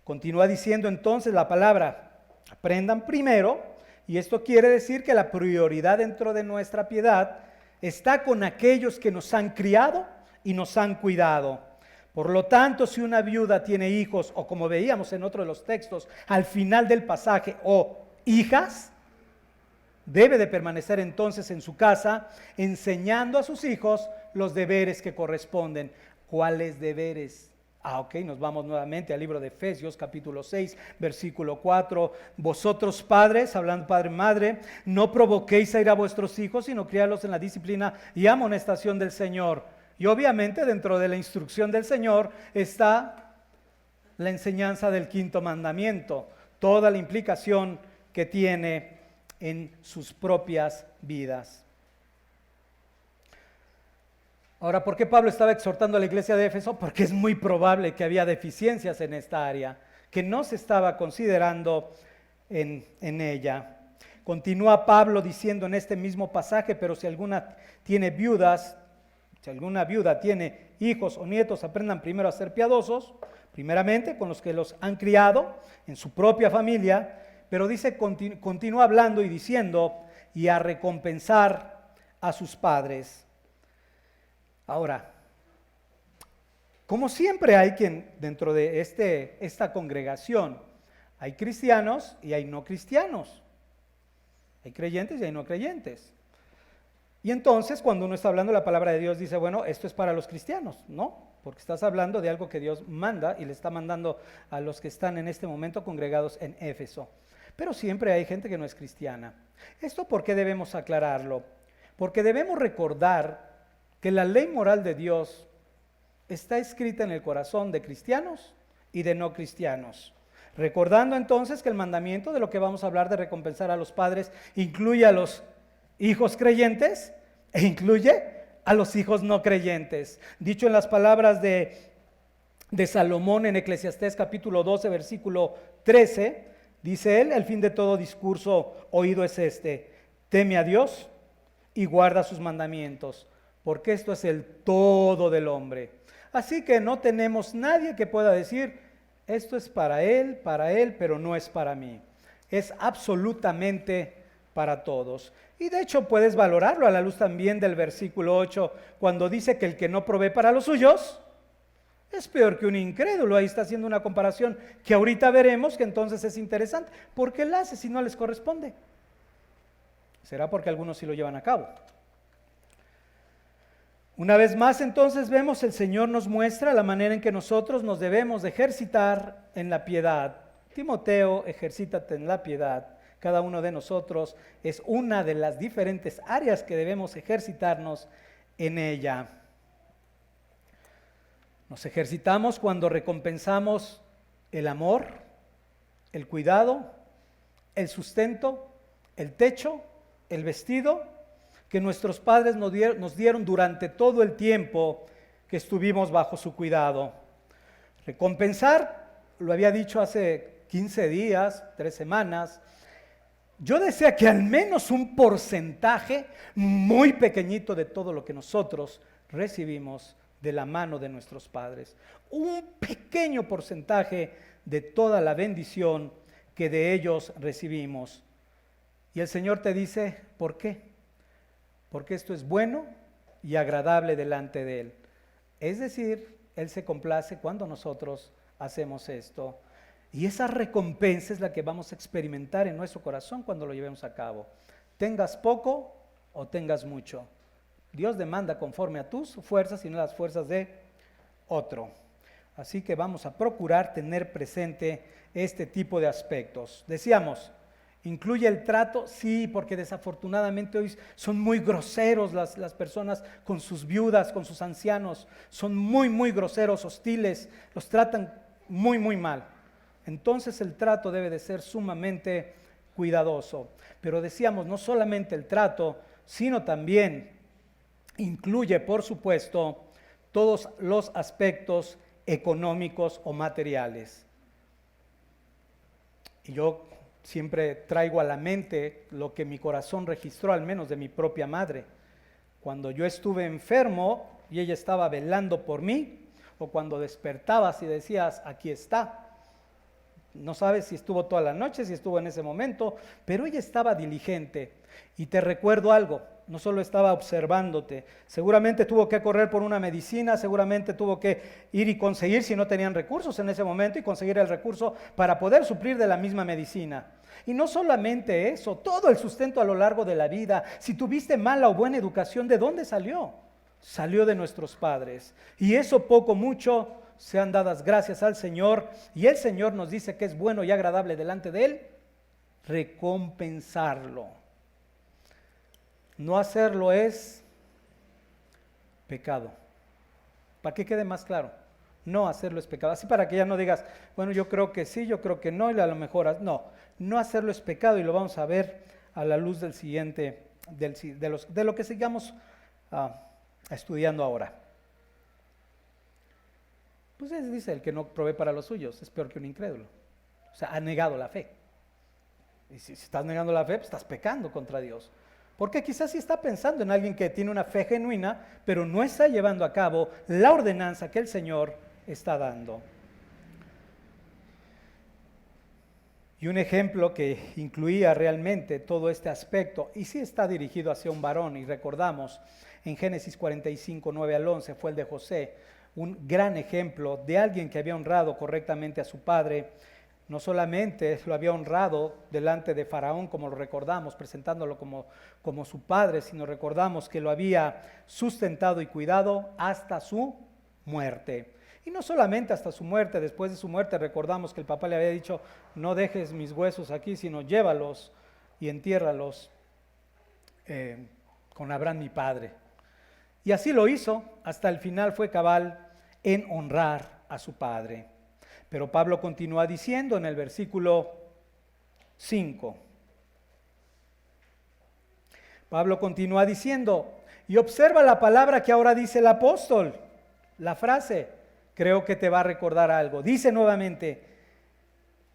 Continúa diciendo entonces la palabra, aprendan primero, y esto quiere decir que la prioridad dentro de nuestra piedad está con aquellos que nos han criado y nos han cuidado. Por lo tanto, si una viuda tiene hijos, o como veíamos en otro de los textos, al final del pasaje, o hijas, debe de permanecer entonces en su casa, enseñando a sus hijos los deberes que corresponden. ¿Cuáles deberes? Ok, nos vamos nuevamente al libro de Efesios, capítulo 6, versículo 4. Vosotros padres, hablando padre y madre, no provoquéis a ir a vuestros hijos, sino criarlos en la disciplina y amonestación del Señor. Y obviamente dentro de la instrucción del Señor está la enseñanza del quinto mandamiento, toda la implicación que tiene en sus propias vidas. Ahora, ¿por qué Pablo estaba exhortando a la iglesia de Éfeso? Porque es muy probable que había deficiencias en esta área, que no se estaba considerando en ella. Continúa Pablo diciendo en este mismo pasaje, pero si alguna tiene viudas, si alguna viuda tiene hijos o nietos, aprendan primero a ser piadosos, primeramente con los que los han criado en su propia familia, pero dice, continúa hablando y diciendo, y a recompensar a sus padres. Ahora, como siempre hay quien dentro de esta congregación, hay cristianos y hay no cristianos, hay creyentes y hay no creyentes. Y entonces cuando uno está hablando la palabra de Dios dice, bueno, esto es para los cristianos, ¿no? Porque estás hablando de algo que Dios manda y le está mandando a los que están en este momento congregados en Éfeso. Pero siempre hay gente que no es cristiana. ¿Esto por qué debemos aclararlo? Porque debemos recordar que la ley moral de Dios está escrita en el corazón de cristianos y de no cristianos. Recordando entonces que el mandamiento de lo que vamos a hablar de recompensar a los padres incluye a los hijos creyentes e incluye a los hijos no creyentes. Dicho en las palabras de Salomón en Eclesiastés capítulo 12, versículo 13, dice él, el fin de todo discurso oído es este: teme a Dios y guarda sus mandamientos, porque esto es el todo del hombre. Así que no tenemos nadie que pueda decir, esto es para él, pero no es para mí. Es absolutamente para todos. Y de hecho puedes valorarlo a la luz también del versículo 8, cuando dice que el que no provee para los suyos es peor que un incrédulo. Ahí está haciendo una comparación que ahorita veremos, que entonces es interesante. ¿Por qué la hace si no les corresponde? Será porque algunos sí lo llevan a cabo. Una vez más, entonces, vemos el Señor nos muestra la manera en que nosotros nos debemos de ejercitar en la piedad. Timoteo, ejercítate en la piedad. Cada uno de nosotros es una de las diferentes áreas que debemos ejercitarnos en ella. Nos ejercitamos cuando recompensamos el amor, el cuidado, el sustento, el techo, el vestido que nuestros padres nos dieron durante todo el tiempo que estuvimos bajo su cuidado. Recompensar, lo había dicho hace 15 días, 3 semanas, yo deseo que al menos un porcentaje muy pequeñito de todo lo que nosotros recibimos de la mano de nuestros padres, un pequeño porcentaje de toda la bendición que de ellos recibimos. Y el Señor te dice, ¿por qué? Porque esto es bueno y agradable delante de Él. Es decir, Él se complace cuando nosotros hacemos esto. Y esa recompensa es la que vamos a experimentar en nuestro corazón cuando lo llevemos a cabo. Tengas poco o tengas mucho. Dios demanda conforme a tus fuerzas y no las fuerzas de otro. Así que vamos a procurar tener presente este tipo de aspectos. Decíamos, ¿incluye el trato? Sí, porque desafortunadamente hoy son muy groseros las personas con sus viudas, con sus ancianos. Son muy, muy groseros, hostiles, los tratan muy, muy mal. Entonces el trato debe de ser sumamente cuidadoso. Pero decíamos, no solamente el trato, sino también incluye, por supuesto, todos los aspectos económicos o materiales. Y yo siempre traigo a la mente lo que mi corazón registró, al menos de mi propia madre. Cuando yo estuve enfermo y ella estaba velando por mí, o cuando despertabas y decías, aquí está. No sabes si estuvo toda la noche, si estuvo en ese momento, pero ella estaba diligente. Y te recuerdo algo, no solo estaba observándote, seguramente tuvo que correr por una medicina, seguramente tuvo que ir y conseguir, si no tenían recursos en ese momento, y conseguir el recurso para poder suplir de la misma medicina. Y no solamente eso, todo el sustento a lo largo de la vida. Si tuviste mala o buena educación, ¿de dónde salió? Salió de nuestros padres. Y eso poco mucho sean dadas gracias al Señor, y el Señor nos dice que es bueno y agradable delante de Él, recompensarlo. No hacerlo es pecado. Para que quede más claro, no hacerlo es pecado. Así para que ya no digas, bueno, yo creo que sí, yo creo que no, y a lo mejor no hacerlo es pecado, y lo vamos a ver a la luz del siguiente, de lo que sigamos estudiando ahora. Pues dice, el que no provee para los suyos es peor que un incrédulo. O sea, ha negado la fe. Y si estás negando la fe, pues estás pecando contra Dios. Porque quizás sí está pensando en alguien que tiene una fe genuina, pero no está llevando a cabo la ordenanza que el Señor está dando. Y un ejemplo que incluía realmente todo este aspecto, y sí está dirigido hacia un varón, y recordamos en Génesis 45, 9 al 11, fue el de José, un gran ejemplo de alguien que había honrado correctamente a su padre. No solamente lo había honrado delante de Faraón, como lo recordamos, presentándolo como su padre, sino recordamos que lo había sustentado y cuidado hasta su muerte. Y no solamente hasta su muerte, después de su muerte recordamos que el papá le había dicho, no dejes mis huesos aquí, sino llévalos y entiérralos con Abraham mi padre. Y así lo hizo, hasta el final fue cabal en honrar a su padre. Pero Pablo continúa diciendo en el versículo 5. Pablo continúa diciendo, y observa la palabra que ahora dice el apóstol, la frase, creo que te va a recordar algo. Dice nuevamente,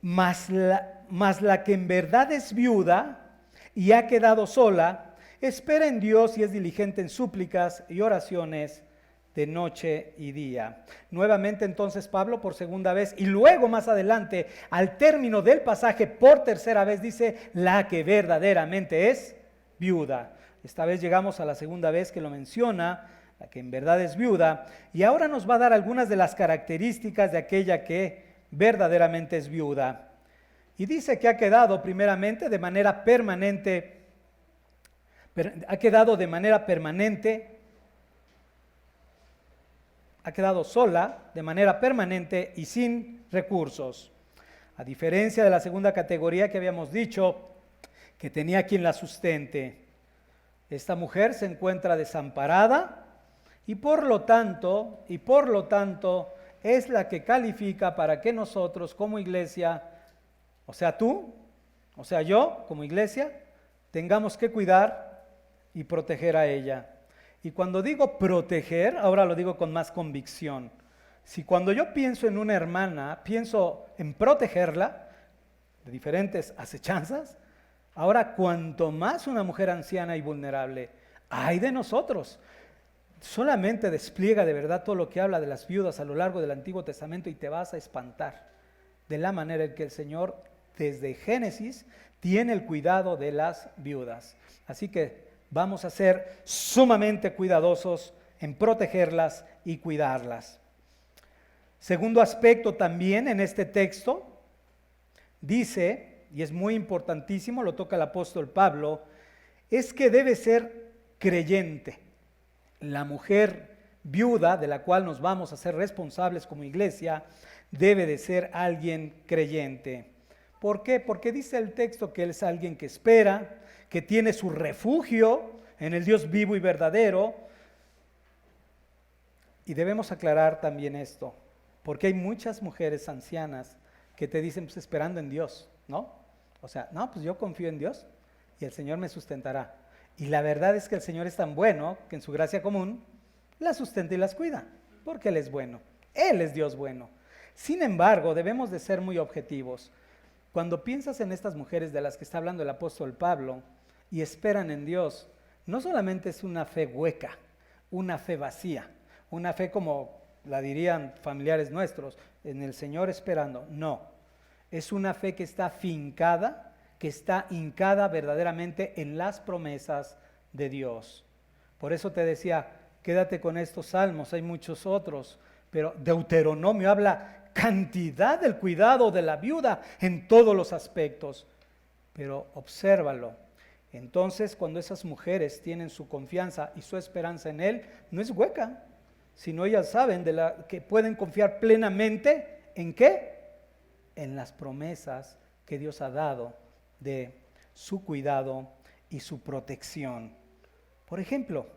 mas la que en verdad es viuda y ha quedado sola, espera en Dios y es diligente en súplicas y oraciones de noche y día. Nuevamente entonces Pablo por segunda vez, y luego más adelante, al término del pasaje, por tercera vez dice, la que verdaderamente es viuda. Esta vez llegamos a la segunda vez que lo menciona, la que en verdad es viuda, y ahora nos va a dar algunas de las características de aquella que verdaderamente es viuda. Y dice que ha quedado primeramente de manera permanente, ha quedado sola de manera permanente y sin recursos. A diferencia de la segunda categoría que habíamos dicho, que tenía quien la sustente. Esta mujer se encuentra desamparada y por lo tanto es la que califica para que nosotros como iglesia, o sea tú, o sea yo como iglesia, tengamos que cuidar y proteger a ella. Y cuando digo proteger, ahora lo digo con más convicción. Si cuando yo pienso en una hermana, pienso en protegerla de diferentes acechanzas, ahora cuanto más una mujer anciana y vulnerable, ay de nosotros. Solamente despliega de verdad todo lo que habla de las viudas a lo largo del Antiguo Testamento y te vas a espantar de la manera en que el Señor desde Génesis tiene el cuidado de las viudas. Así que vamos a ser sumamente cuidadosos en protegerlas y cuidarlas. Segundo aspecto también en este texto, dice, y es muy importantísimo, lo toca el apóstol Pablo, es que debe ser creyente. La mujer viuda, de la cual nos vamos a ser responsables como iglesia, debe de ser alguien creyente. ¿Por qué? Porque dice el texto que él es alguien que espera, que tiene su refugio en el Dios vivo y verdadero. Y debemos aclarar también esto, porque hay muchas mujeres ancianas que te dicen, pues esperando en Dios, ¿no? O sea, no, pues yo confío en Dios y el Señor me sustentará. Y la verdad es que el Señor es tan bueno que en su gracia común las sustenta y las cuida, porque Él es bueno, Él es Dios bueno. Sin embargo, debemos de ser muy objetivos. Cuando piensas en estas mujeres de las que está hablando el apóstol Pablo y esperan en Dios, no solamente es una fe hueca, una fe vacía, una fe como la dirían familiares nuestros, en el Señor esperando, no. Es una fe que está fincada, que está hincada verdaderamente en las promesas de Dios. Por eso te decía, quédate con estos salmos, hay muchos otros, pero Deuteronomio habla cantidad del cuidado de la viuda en todos los aspectos. Pero obsérvalo. Entonces, cuando esas mujeres tienen su confianza y su esperanza en Él, no es hueca, sino ellas saben que pueden confiar plenamente ¿en qué? En las promesas que Dios ha dado de su cuidado y su protección. Por ejemplo,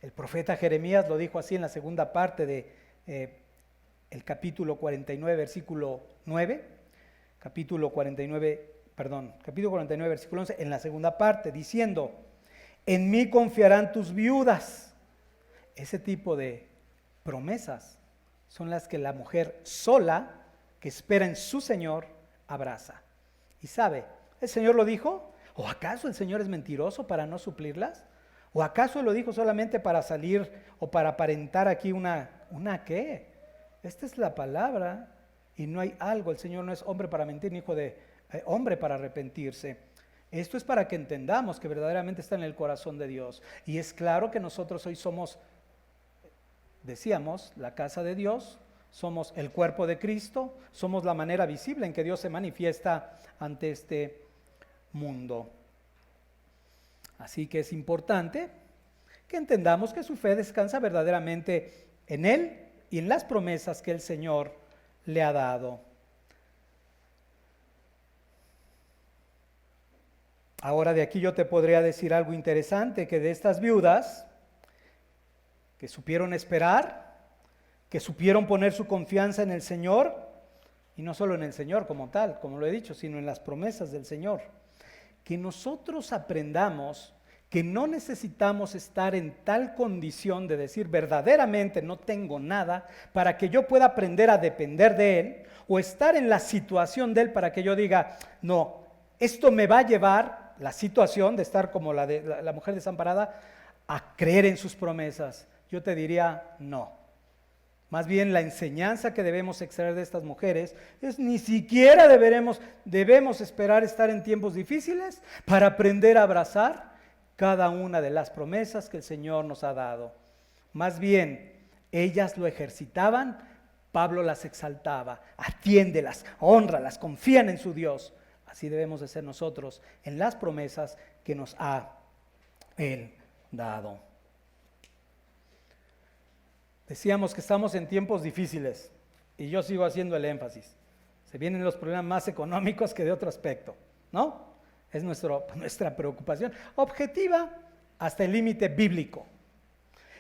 el profeta Jeremías lo dijo así en la segunda parte de el capítulo 49, versículo 9, capítulo 49, versículo 11, en la segunda parte, diciendo, en mí confiarán tus viudas. Ese tipo de promesas son las que la mujer sola, que espera en su Señor, abraza. Y sabe, ¿el Señor lo dijo? ¿O acaso el Señor es mentiroso para no suplirlas? ¿O acaso lo dijo solamente para salir o para aparentar aquí una qué? Esta es la palabra y no hay algo. El Señor no es hombre para mentir, ni hijo de hombre para arrepentirse. Esto es para que entendamos que verdaderamente está en el corazón de Dios. Y es claro que nosotros hoy somos, decíamos, la casa de Dios, somos el cuerpo de Cristo, somos la manera visible en que Dios se manifiesta ante este mundo. Así que es importante que entendamos que su fe descansa verdaderamente en Él y en las promesas que el Señor le ha dado. Ahora de aquí yo te podría decir algo interesante, que de estas viudas que supieron esperar, que supieron poner su confianza en el Señor, y no solo en el Señor como tal, como lo he dicho, sino en las promesas del Señor, que nosotros aprendamos que no necesitamos estar en tal condición de decir verdaderamente no tengo nada para que yo pueda aprender a depender de Él, o estar en la situación de Él para que yo diga, no, esto me va a llevar, la situación de estar como la mujer desamparada, a creer en sus promesas. Yo te diría no. Más bien la enseñanza que debemos extraer de estas mujeres es ni siquiera debemos esperar estar en tiempos difíciles para aprender a abrazar cada una de las promesas que el Señor nos ha dado. Más bien, ellas lo ejercitaban, Pablo las exaltaba, atiéndelas, hónralas, confían en su Dios. Así debemos de ser nosotros en las promesas que nos ha Él dado. Decíamos que estamos en tiempos difíciles y yo sigo haciendo el énfasis. Se vienen los problemas más económicos que de otro aspecto, ¿no? Es nuestra preocupación objetiva hasta el límite bíblico.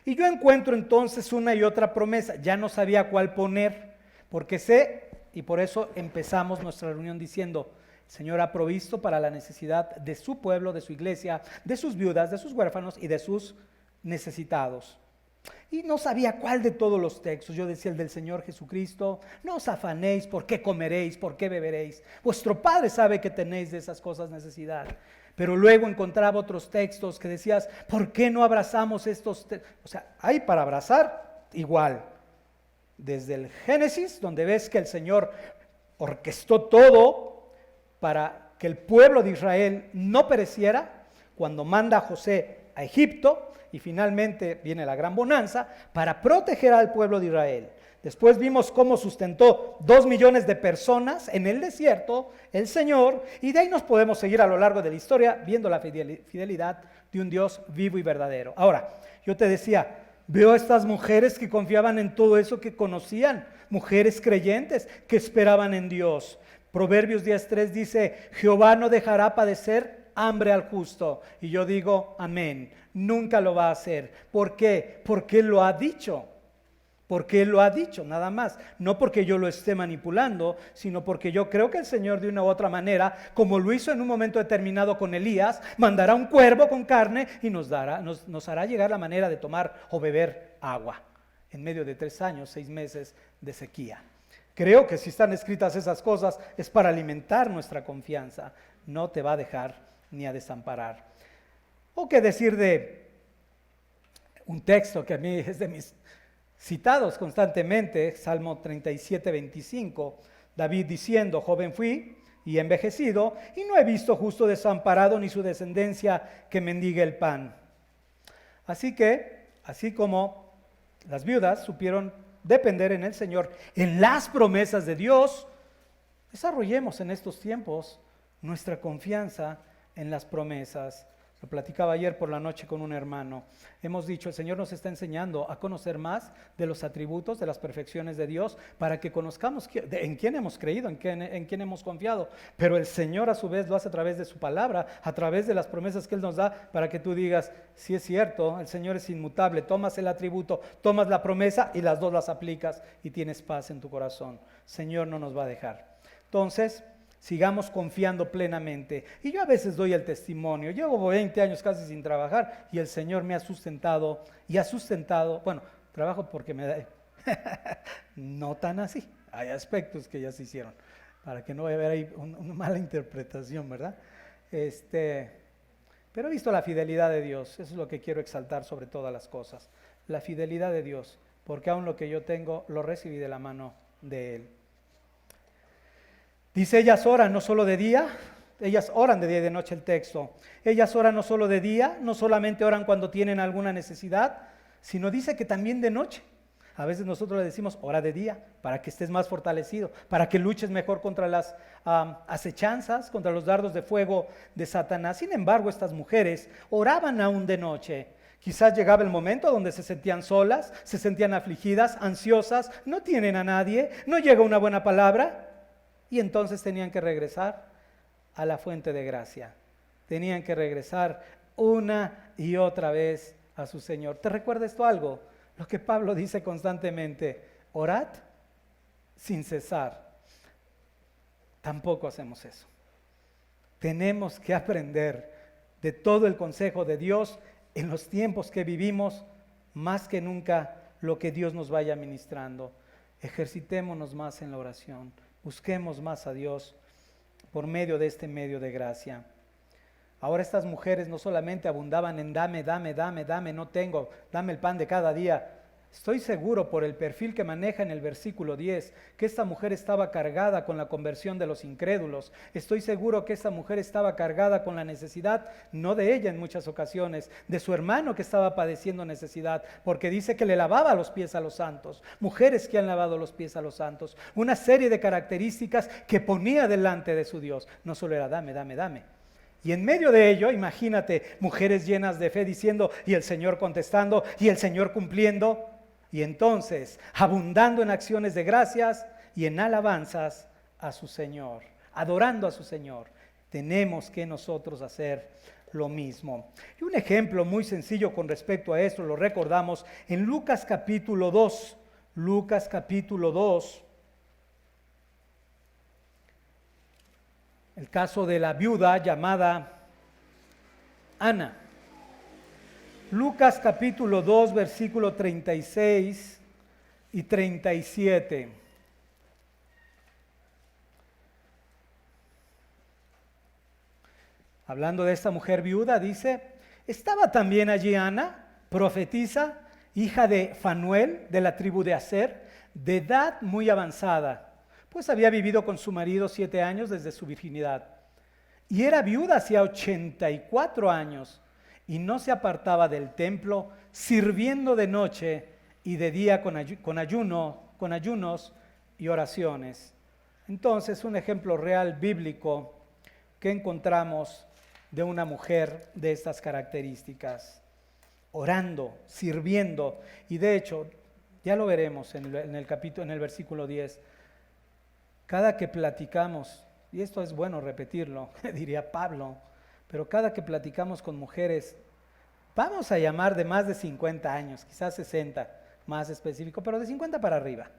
Y yo encuentro entonces una y otra promesa, ya no sabía cuál poner, porque sé, y por eso empezamos nuestra reunión diciendo, el Señor ha provisto para la necesidad de su pueblo, de su iglesia, de sus viudas, de sus huérfanos y de sus necesitados. Y no sabía cuál de todos los textos. Yo decía el del Señor Jesucristo, no os afanéis por qué comeréis, por qué beberéis. Vuestro Padre sabe que tenéis de esas cosas necesidad. Pero luego encontraba otros textos que decías, ¿por qué no abrazamos estos textos? O sea, hay para abrazar igual. Desde el Génesis, donde ves que el Señor orquestó todo para que el pueblo de Israel no pereciera, cuando manda a José a Egipto, y finalmente viene la gran bonanza para proteger al pueblo de Israel. Después vimos cómo sustentó 2 millones de personas en el desierto, el Señor, y de ahí nos podemos seguir a lo largo de la historia viendo la fidelidad de un Dios vivo y verdadero. Ahora, yo te decía, veo a estas mujeres que confiaban en todo eso que conocían, mujeres creyentes que esperaban en Dios. Proverbios 10:3 dice, Jehová no dejará padecer hambre al justo. Y yo digo, amén, nunca lo va a hacer. ¿Por qué? Porque Él lo ha dicho. Porque Él lo ha dicho, nada más. No porque yo lo esté manipulando, sino porque yo creo que el Señor de una u otra manera, como lo hizo en un momento determinado con Elías, mandará un cuervo con carne y nos hará llegar la manera de tomar o beber agua en medio de 3 años, 6 meses de sequía. Creo que si están escritas esas cosas es para alimentar nuestra confianza. No te va a dejar ni a desamparar. O qué decir de un texto que a mí es de mis citados constantemente, Salmo 37:25, David diciendo, joven fui y envejecido, y no he visto justo desamparado ni su descendencia que mendigue el pan. Así que, así como las viudas supieron depender en el Señor, en las promesas de Dios, desarrollemos en estos tiempos nuestra confianza en las promesas Lo platicaba ayer por la noche con un hermano. Hemos dicho, el Señor nos está enseñando a conocer más de los atributos, de las perfecciones de Dios, para que conozcamos en quién hemos creído, en quién hemos confiado. Pero el Señor a su vez lo hace a través de su palabra, a través de las promesas que Él nos da, para que tú digas, sí es cierto, el Señor es inmutable, tomas el atributo, tomas la promesa y las dos las aplicas y tienes paz en tu corazón. Señor no nos va a dejar. Entonces, sigamos confiando plenamente. Y yo a veces doy el testimonio. Llevo 20 años casi sin trabajar y el Señor me ha sustentado y ha sustentado. Bueno, trabajo porque me da. No tan así. Hay aspectos que ya se hicieron. Para que no vaya a haber ahí una mala interpretación, ¿verdad? Pero he visto la fidelidad de Dios. Eso es lo que quiero exaltar sobre todas las cosas. La fidelidad de Dios. Porque aún lo que yo tengo lo recibí de la mano de Él. Dice, ellas oran no solo de día, ellas oran de día y de noche el texto. Ellas oran no solo de día, no solamente oran cuando tienen alguna necesidad, sino dice que también de noche. A veces nosotros le decimos, ora de día, para que estés más fortalecido, para que luches mejor contra las acechanzas, contra los dardos de fuego de Satanás. Sin embargo, estas mujeres oraban aún de noche. Quizás llegaba el momento donde se sentían solas, se sentían afligidas, ansiosas, no tienen a nadie, no llega una buena palabra. Y entonces tenían que regresar a la fuente de gracia. Tenían que regresar una y otra vez a su Señor. ¿Te recuerda esto algo? Lo que Pablo dice constantemente, orad sin cesar. Tampoco hacemos eso. Tenemos que aprender de todo el consejo de Dios en los tiempos que vivimos, más que nunca lo que Dios nos vaya ministrando. Ejercitémonos más en la oración. Busquemos más a Dios por medio de este medio de gracia. Ahora estas mujeres no solamente abundaban en dame, no tengo, dame el pan de cada día. Estoy seguro por el perfil que maneja en el versículo 10, que esta mujer estaba cargada con la conversión de los incrédulos. Estoy seguro que esta mujer estaba cargada con la necesidad, no de ella en muchas ocasiones, de su hermano que estaba padeciendo necesidad, porque dice que le lavaba los pies a los santos. Mujeres que han lavado los pies a los santos. Una serie de características que ponía delante de su Dios. No solo era dame. Y en medio de ello, imagínate, mujeres llenas de fe diciendo, y el Señor contestando, y el Señor cumpliendo. Y entonces, abundando en acciones de gracias y en alabanzas a su Señor, adorando a su Señor, tenemos que nosotros hacer lo mismo. Y un ejemplo muy sencillo con respecto a esto, lo recordamos en Lucas capítulo 2. Lucas capítulo 2. El caso de la viuda llamada Ana. Lucas capítulo 2, versículo 36 y 37. Hablando de esta mujer viuda, dice, estaba también allí Ana, profetisa, hija de Fanuel, de la tribu de Aser, de edad muy avanzada, pues había vivido con su marido 7 años desde su virginidad. Y era viuda hacía 84 años, y no se apartaba del templo, sirviendo de noche y de día con ayunos y oraciones. Entonces, un ejemplo real bíblico que encontramos de una mujer de estas características, orando, sirviendo, y de hecho, ya lo veremos en el versículo 10, cada que platicamos, y esto es bueno repetirlo, diría Pablo, pero cada que platicamos con mujeres, vamos a llamar de más de 50 años, quizás 60, más específico, pero de 50 para arriba,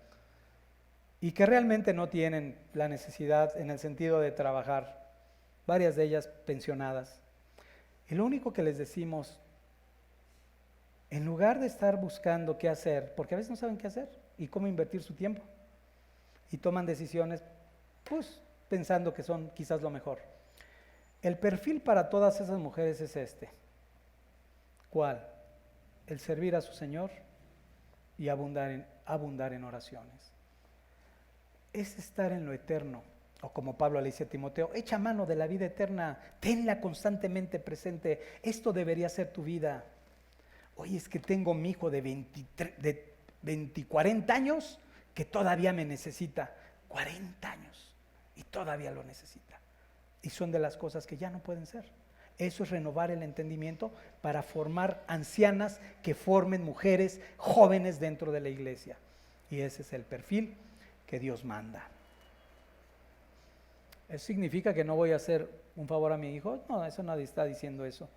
y que realmente no tienen la necesidad en el sentido de trabajar, varias de ellas pensionadas. Y lo único que les decimos, en lugar de estar buscando qué hacer, porque a veces no saben qué hacer y cómo invertir su tiempo, y toman decisiones, pues, pensando que son quizás lo mejor. El perfil para todas esas mujeres es este. ¿Cuál? El servir a su Señor y abundar en oraciones. Es estar en lo eterno. O como Pablo le dice a Timoteo, echa mano de la vida eterna, tenla constantemente presente. Esto debería ser tu vida. Oye, es que tengo mi hijo de 40 años que todavía me necesita. 40 años y todavía lo necesita. Y son de las cosas que ya no pueden ser. Eso es renovar el entendimiento para formar ancianas que formen mujeres jóvenes dentro de la iglesia. Y ese es el perfil que Dios manda. ¿Eso significa que no voy a hacer un favor a mi hijo? No, eso nadie está diciendo eso.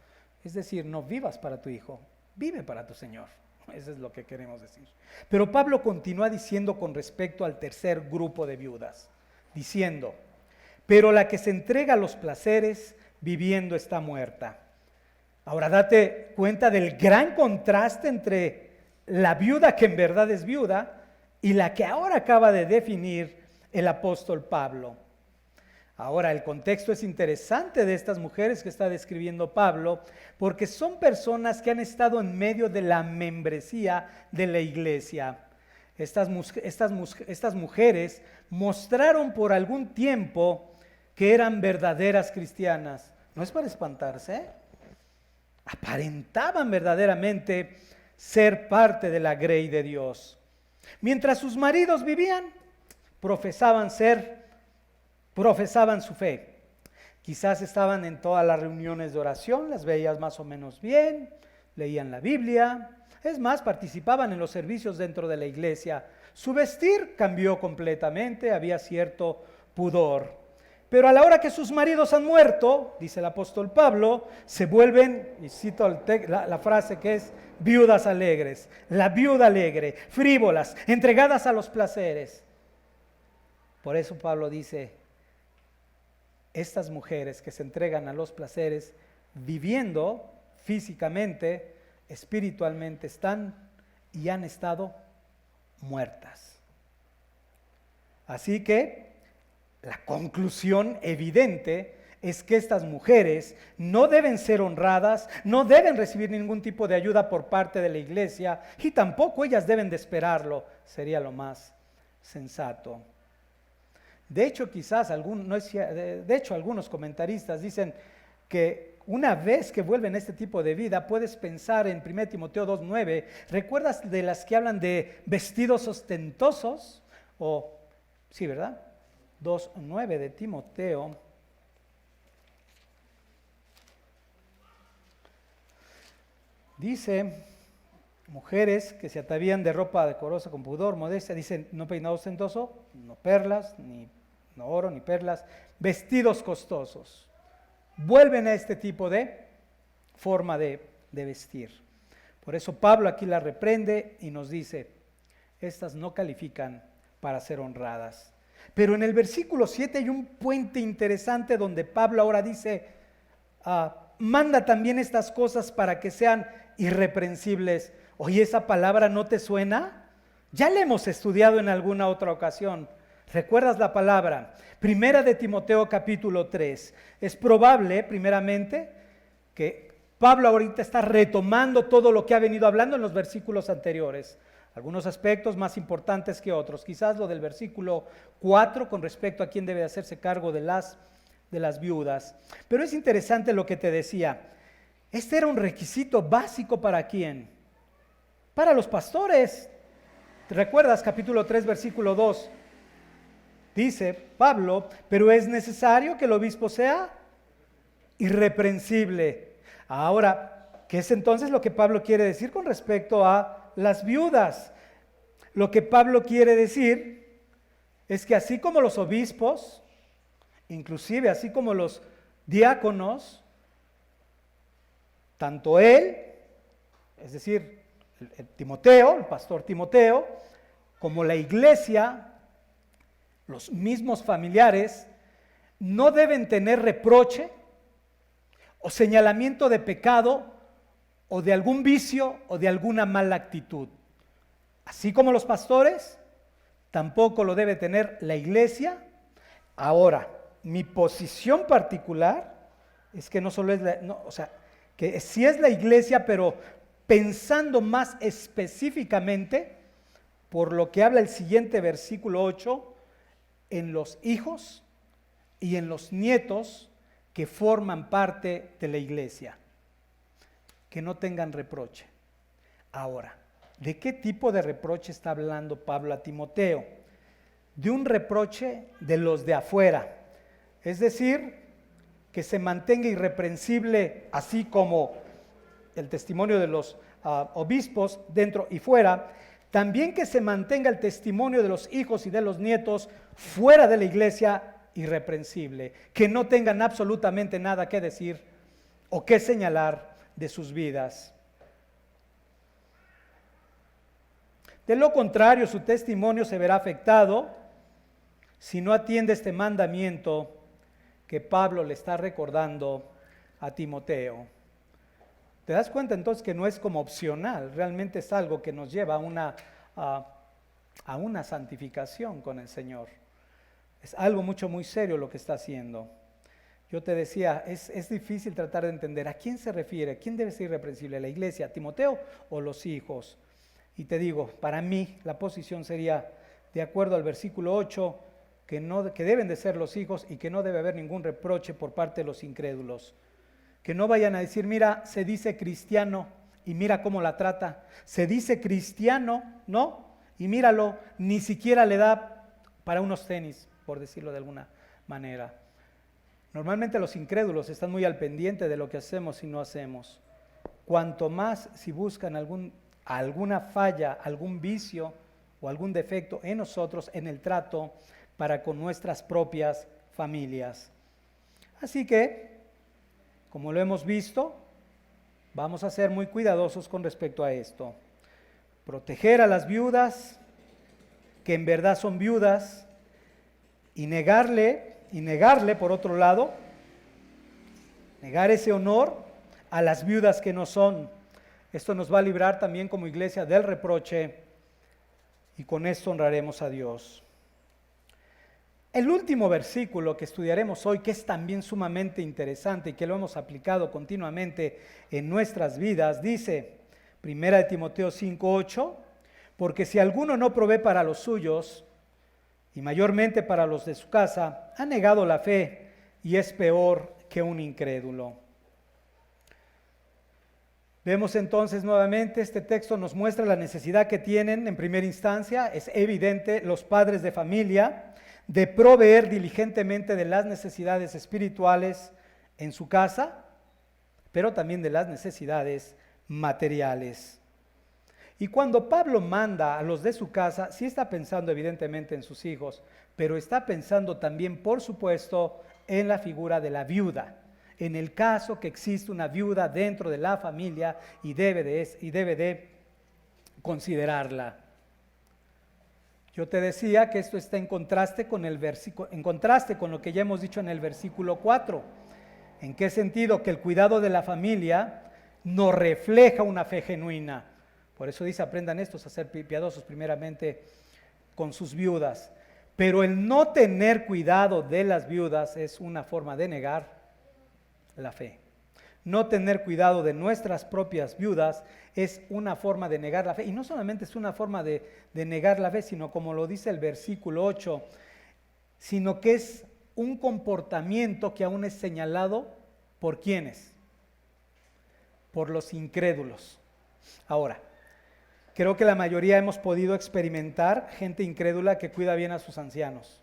Es decir, no vivas para tu hijo, vive para tu Señor. Eso es lo que queremos decir. Pero Pablo continúa diciendo con respecto al tercer grupo de viudas, diciendo, pero la que se entrega a los placeres, viviendo está muerta. Ahora date cuenta del gran contraste entre la viuda que en verdad es viuda y la que ahora acaba de definir el apóstol Pablo. Ahora, el contexto es interesante de estas mujeres que está describiendo Pablo, porque son personas que han estado en medio de la membresía de la iglesia. Estas mujeres mostraron por algún tiempo que eran verdaderas cristianas. No es para espantarse, aparentaban verdaderamente ser parte de la grey de Dios. Mientras sus maridos vivían, profesaban su fe. Quizás estaban en todas las reuniones de oración, las veías más o menos bien, leían la Biblia, es más, participaban en los servicios dentro de la iglesia. Su vestir cambió completamente, había cierto pudor. Pero a la hora que sus maridos han muerto, dice el apóstol Pablo, se vuelven, y cito la frase que es, viudas alegres, la viuda alegre, frívolas, entregadas a los placeres. Por eso Pablo dice, estas mujeres que se entregan a los placeres, viviendo físicamente, espiritualmente, están y han estado muertas. Así que la conclusión evidente es que estas mujeres no deben ser honradas, no deben recibir ningún tipo de ayuda por parte de la iglesia y tampoco ellas deben de esperarlo, sería lo más sensato. De hecho, algunos comentaristas dicen que una vez que vuelven a este tipo de vida, puedes pensar en 1 Timoteo 2:9, ¿recuerdas de las que hablan de vestidos ostentosos? Sí, ¿verdad? 2:9 de Timoteo. Dice, mujeres que se atavían de ropa decorosa con pudor, modestia, dicen, no peinado ostentoso, no perlas, ni no oro, ni perlas, vestidos costosos. Vuelven a este tipo de forma de vestir. Por eso Pablo aquí la reprende y nos dice, estas no califican para ser honradas. Pero en el versículo 7 hay un puente interesante donde Pablo ahora dice, manda también estas cosas para que sean irreprensibles. Oye, ¿esa palabra no te suena? Ya la hemos estudiado en alguna otra ocasión. ¿Recuerdas la palabra? Primera de Timoteo capítulo 3. Es probable, primeramente, que Pablo ahorita está retomando todo lo que ha venido hablando en los versículos anteriores. Algunos aspectos más importantes que otros. Quizás lo del versículo 4 con respecto a quién debe hacerse cargo de las viudas. Pero es interesante lo que te decía. Este era un requisito básico ¿para quién? Para los pastores. ¿Te recuerdas capítulo 3 versículo 2? Dice Pablo, pero es necesario que el obispo sea irreprensible. Ahora, ¿qué es entonces lo que Pablo quiere decir con respecto a las viudas? Lo que Pablo quiere decir es que así como los obispos, inclusive así como los diáconos, tanto él, es decir, Timoteo, el pastor Timoteo, como la iglesia, los mismos familiares, no deben tener reproche o señalamiento de pecado o de algún vicio o de alguna mala actitud. Así como los pastores, tampoco lo debe tener la iglesia. Ahora, mi posición particular es que no solo es que sí es la iglesia, pero pensando más específicamente por lo que habla el siguiente versículo 8, en los hijos y en los nietos que forman parte de la iglesia, que no tengan reproche. Ahora, ¿de qué tipo de reproche está hablando Pablo a Timoteo? De un reproche de los de afuera, es decir, que se mantenga irreprensible, así como el testimonio de los obispos dentro y fuera, también que se mantenga el testimonio de los hijos y de los nietos fuera de la iglesia irreprensible, que no tengan absolutamente nada que decir o que señalar de sus vidas. De lo contrario, su testimonio se verá afectado si no atiende este mandamiento que Pablo le está recordando a Timoteo. ¿Te das cuenta entonces que no es como opcional? Realmente es algo que nos lleva a una santificación con el Señor. Es algo muy serio lo que está haciendo. Yo te decía, es difícil tratar de entender a quién se refiere, quién debe ser irreprensible, la iglesia, Timoteo o los hijos. Y te digo, para mí la posición sería, de acuerdo al versículo 8, que deben de ser los hijos y que no debe haber ningún reproche por parte de los incrédulos. Que no vayan a decir, mira, se dice cristiano y mira cómo la trata. Se dice cristiano, ¿no? Y míralo, ni siquiera le da para unos tenis, por decirlo de alguna manera. Normalmente los incrédulos están muy al pendiente de lo que hacemos y no hacemos. Cuanto más si buscan alguna falla, algún vicio o algún defecto en nosotros, en el trato para con nuestras propias familias. Así que, como lo hemos visto, vamos a ser muy cuidadosos con respecto a esto. Proteger a las viudas, que en verdad son viudas, y negarle por otro lado, negar ese honor a las viudas que no son. Esto nos va a librar también como iglesia del reproche y con esto honraremos a Dios. El último versículo que estudiaremos hoy, que es también sumamente interesante y que lo hemos aplicado continuamente en nuestras vidas, dice, 1 Timoteo 5:8, porque si alguno no provee para los suyos, y mayormente para los de su casa, ha negado la fe y es peor que un incrédulo. Vemos entonces nuevamente, este texto nos muestra la necesidad que tienen en primera instancia, es evidente, los padres de familia, de proveer diligentemente de las necesidades espirituales en su casa, pero también de las necesidades materiales. Y cuando Pablo manda a los de su casa, sí está pensando evidentemente en sus hijos, pero está pensando también, por supuesto, en la figura de la viuda. En el caso que existe una viuda dentro de la familia y debe de considerarla. Yo te decía que esto está en contraste con lo que ya hemos dicho en el versículo 4. ¿En qué sentido? Que el cuidado de la familia nos refleja una fe genuina. Por eso dice, aprendan estos a ser piadosos primeramente con sus viudas. Pero el no tener cuidado de las viudas es una forma de negar la fe. No tener cuidado de nuestras propias viudas es una forma de negar la fe. Y no solamente es una forma de negar la fe, sino como lo dice el versículo 8, sino que es un comportamiento que aún es señalado por ¿quiénes? Por los incrédulos. Ahora, creo que la mayoría hemos podido experimentar gente incrédula que cuida bien a sus ancianos.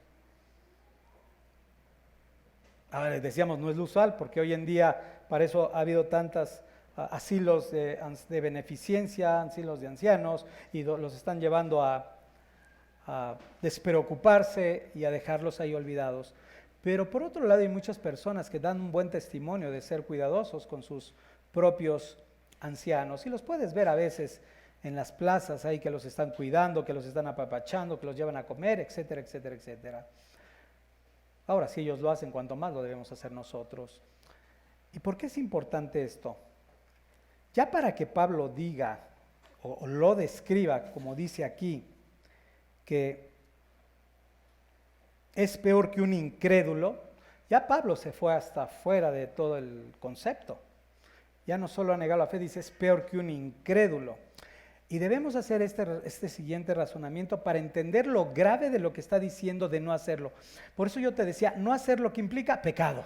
Ahora les decíamos, no es lo usual, porque hoy en día para eso ha habido tantos asilos de beneficencia, asilos de ancianos, y los están llevando a despreocuparse y a dejarlos ahí olvidados. Pero por otro lado hay muchas personas que dan un buen testimonio de ser cuidadosos con sus propios ancianos, y los puedes ver a veces en las plazas ahí que los están cuidando, que los están apapachando, que los llevan a comer, etcétera, etcétera, etcétera. Ahora, si ellos lo hacen, cuanto más lo debemos hacer nosotros. ¿Y por qué es importante esto? Ya para que Pablo diga o lo describa, como dice aquí, que es peor que un incrédulo, ya Pablo se fue hasta fuera de todo el concepto. Ya no solo ha negado la fe, dice es peor que un incrédulo. Y debemos hacer este siguiente razonamiento para entender lo grave de lo que está diciendo de no hacerlo. Por eso yo te decía, no hacer lo que implica pecado.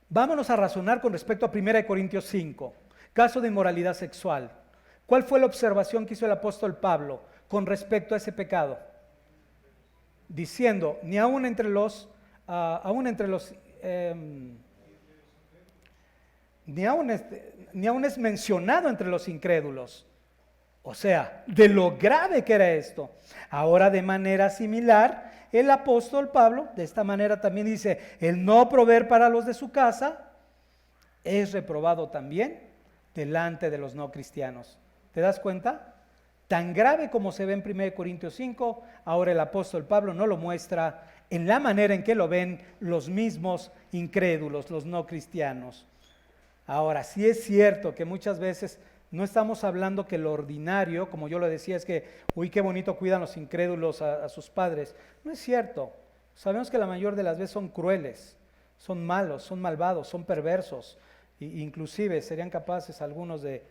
Vámonos a razonar con respecto a 1 Corintios 5, caso de inmoralidad sexual. ¿Cuál fue la observación que hizo el apóstol Pablo con respecto a ese pecado? Diciendo, ni aún entre los ni aún es mencionado entre los incrédulos. O sea, de lo grave que era esto. Ahora, de manera similar, el apóstol Pablo, de esta manera también dice, el no proveer para los de su casa es reprobado también delante de los no cristianos. ¿Te das cuenta? Tan grave como se ve en 1 Corintios 5, ahora el apóstol Pablo no lo muestra en la manera en que lo ven los mismos incrédulos, los no cristianos. Ahora, sí es cierto que muchas veces no estamos hablando que lo ordinario, como yo lo decía, es que, uy, qué bonito cuidan los incrédulos a sus padres. No es cierto. Sabemos que la mayor de las veces son crueles, son malos, son malvados, son perversos. Inclusive serían capaces algunos de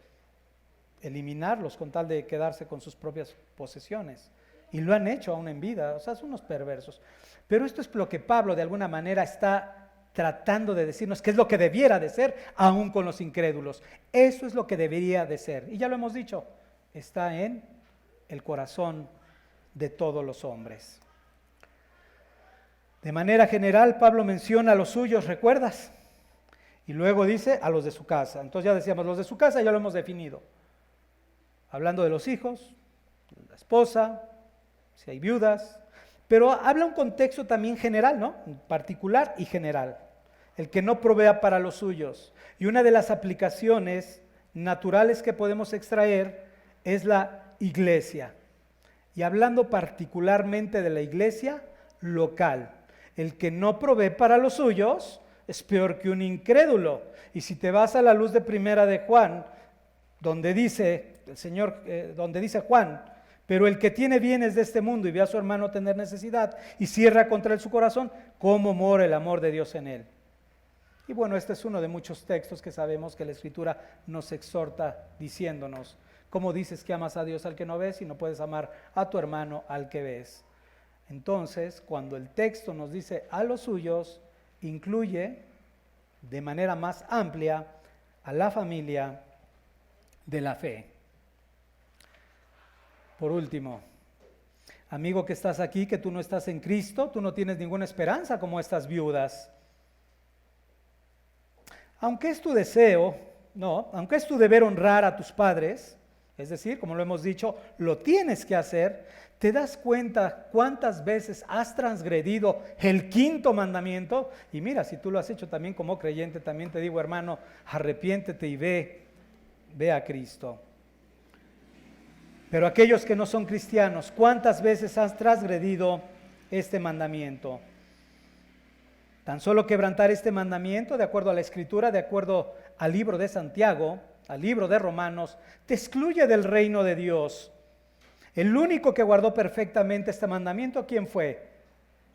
eliminarlos con tal de quedarse con sus propias posesiones. Y lo han hecho aún en vida, o sea, son unos perversos. Pero esto es lo que Pablo de alguna manera está tratando de decirnos que es lo que debiera de ser aún con los incrédulos. Eso es lo que debería de ser. Y ya lo hemos dicho, está en el corazón de todos los hombres. De manera general, Pablo menciona a los suyos, ¿recuerdas? Y luego dice a los de su casa. Entonces ya decíamos, los de su casa ya lo hemos definido. Hablando de los hijos, la esposa, si hay viudas, pero habla un contexto también general, ¿no? Particular y general. El que no provea para los suyos. Y una de las aplicaciones naturales que podemos extraer es la iglesia. Y hablando particularmente de la iglesia local. El que no provee para los suyos es peor que un incrédulo. Y si te vas a la luz de Primera de Juan, donde dice el Señor, donde dice Juan, pero el que tiene bienes de este mundo y ve a su hermano tener necesidad y cierra contra él su corazón, ¿cómo mora el amor de Dios en él? Y bueno, este es uno de muchos textos que sabemos que la Escritura nos exhorta diciéndonos, ¿cómo dices que amas a Dios al que no ves y no puedes amar a tu hermano al que ves? Entonces, cuando el texto nos dice a los suyos, incluye de manera más amplia a la familia de la fe. Por último, amigo que estás aquí, que tú no estás en Cristo, tú no tienes ninguna esperanza como estas viudas. Aunque es tu deseo, aunque es tu deber honrar a tus padres, es decir, como lo hemos dicho, lo tienes que hacer, ¿te das cuenta cuántas veces has transgredido el 5º mandamiento? Y mira, si tú lo has hecho también como creyente, también te digo, hermano, arrepiéntete y ve a Cristo. Pero aquellos que no son cristianos, ¿cuántas veces has transgredido este mandamiento? Tan solo quebrantar este mandamiento, de acuerdo a la Escritura, de acuerdo al libro de Santiago, al libro de Romanos, te excluye del reino de Dios. El único que guardó perfectamente este mandamiento, ¿quién fue?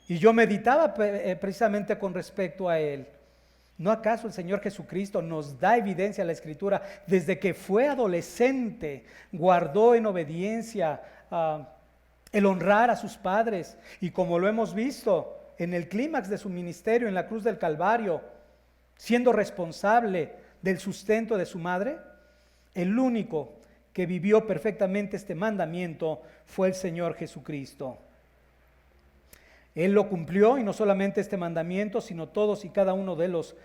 Y yo meditaba precisamente con respecto a él. ¿No acaso el Señor Jesucristo nos da evidencia en la Escritura desde que fue adolescente, guardó en obediencia el honrar a sus padres? Y como lo hemos visto en el clímax de su ministerio en la cruz del Calvario, siendo responsable del sustento de su madre, el único que vivió perfectamente este mandamiento fue el Señor Jesucristo. Él lo cumplió, y no solamente este mandamiento, sino todos y cada uno de los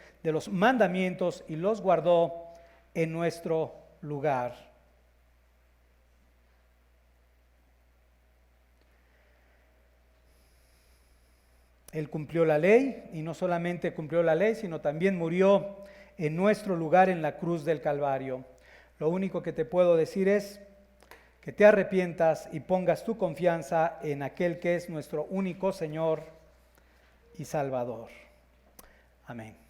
mandamientos, y los guardó en nuestro lugar. Él cumplió la ley, y no solamente cumplió la ley, sino también murió en nuestro lugar en la cruz del Calvario. Lo único que te puedo decir es que te arrepientas y pongas tu confianza en aquel que es nuestro único Señor y Salvador. Amén.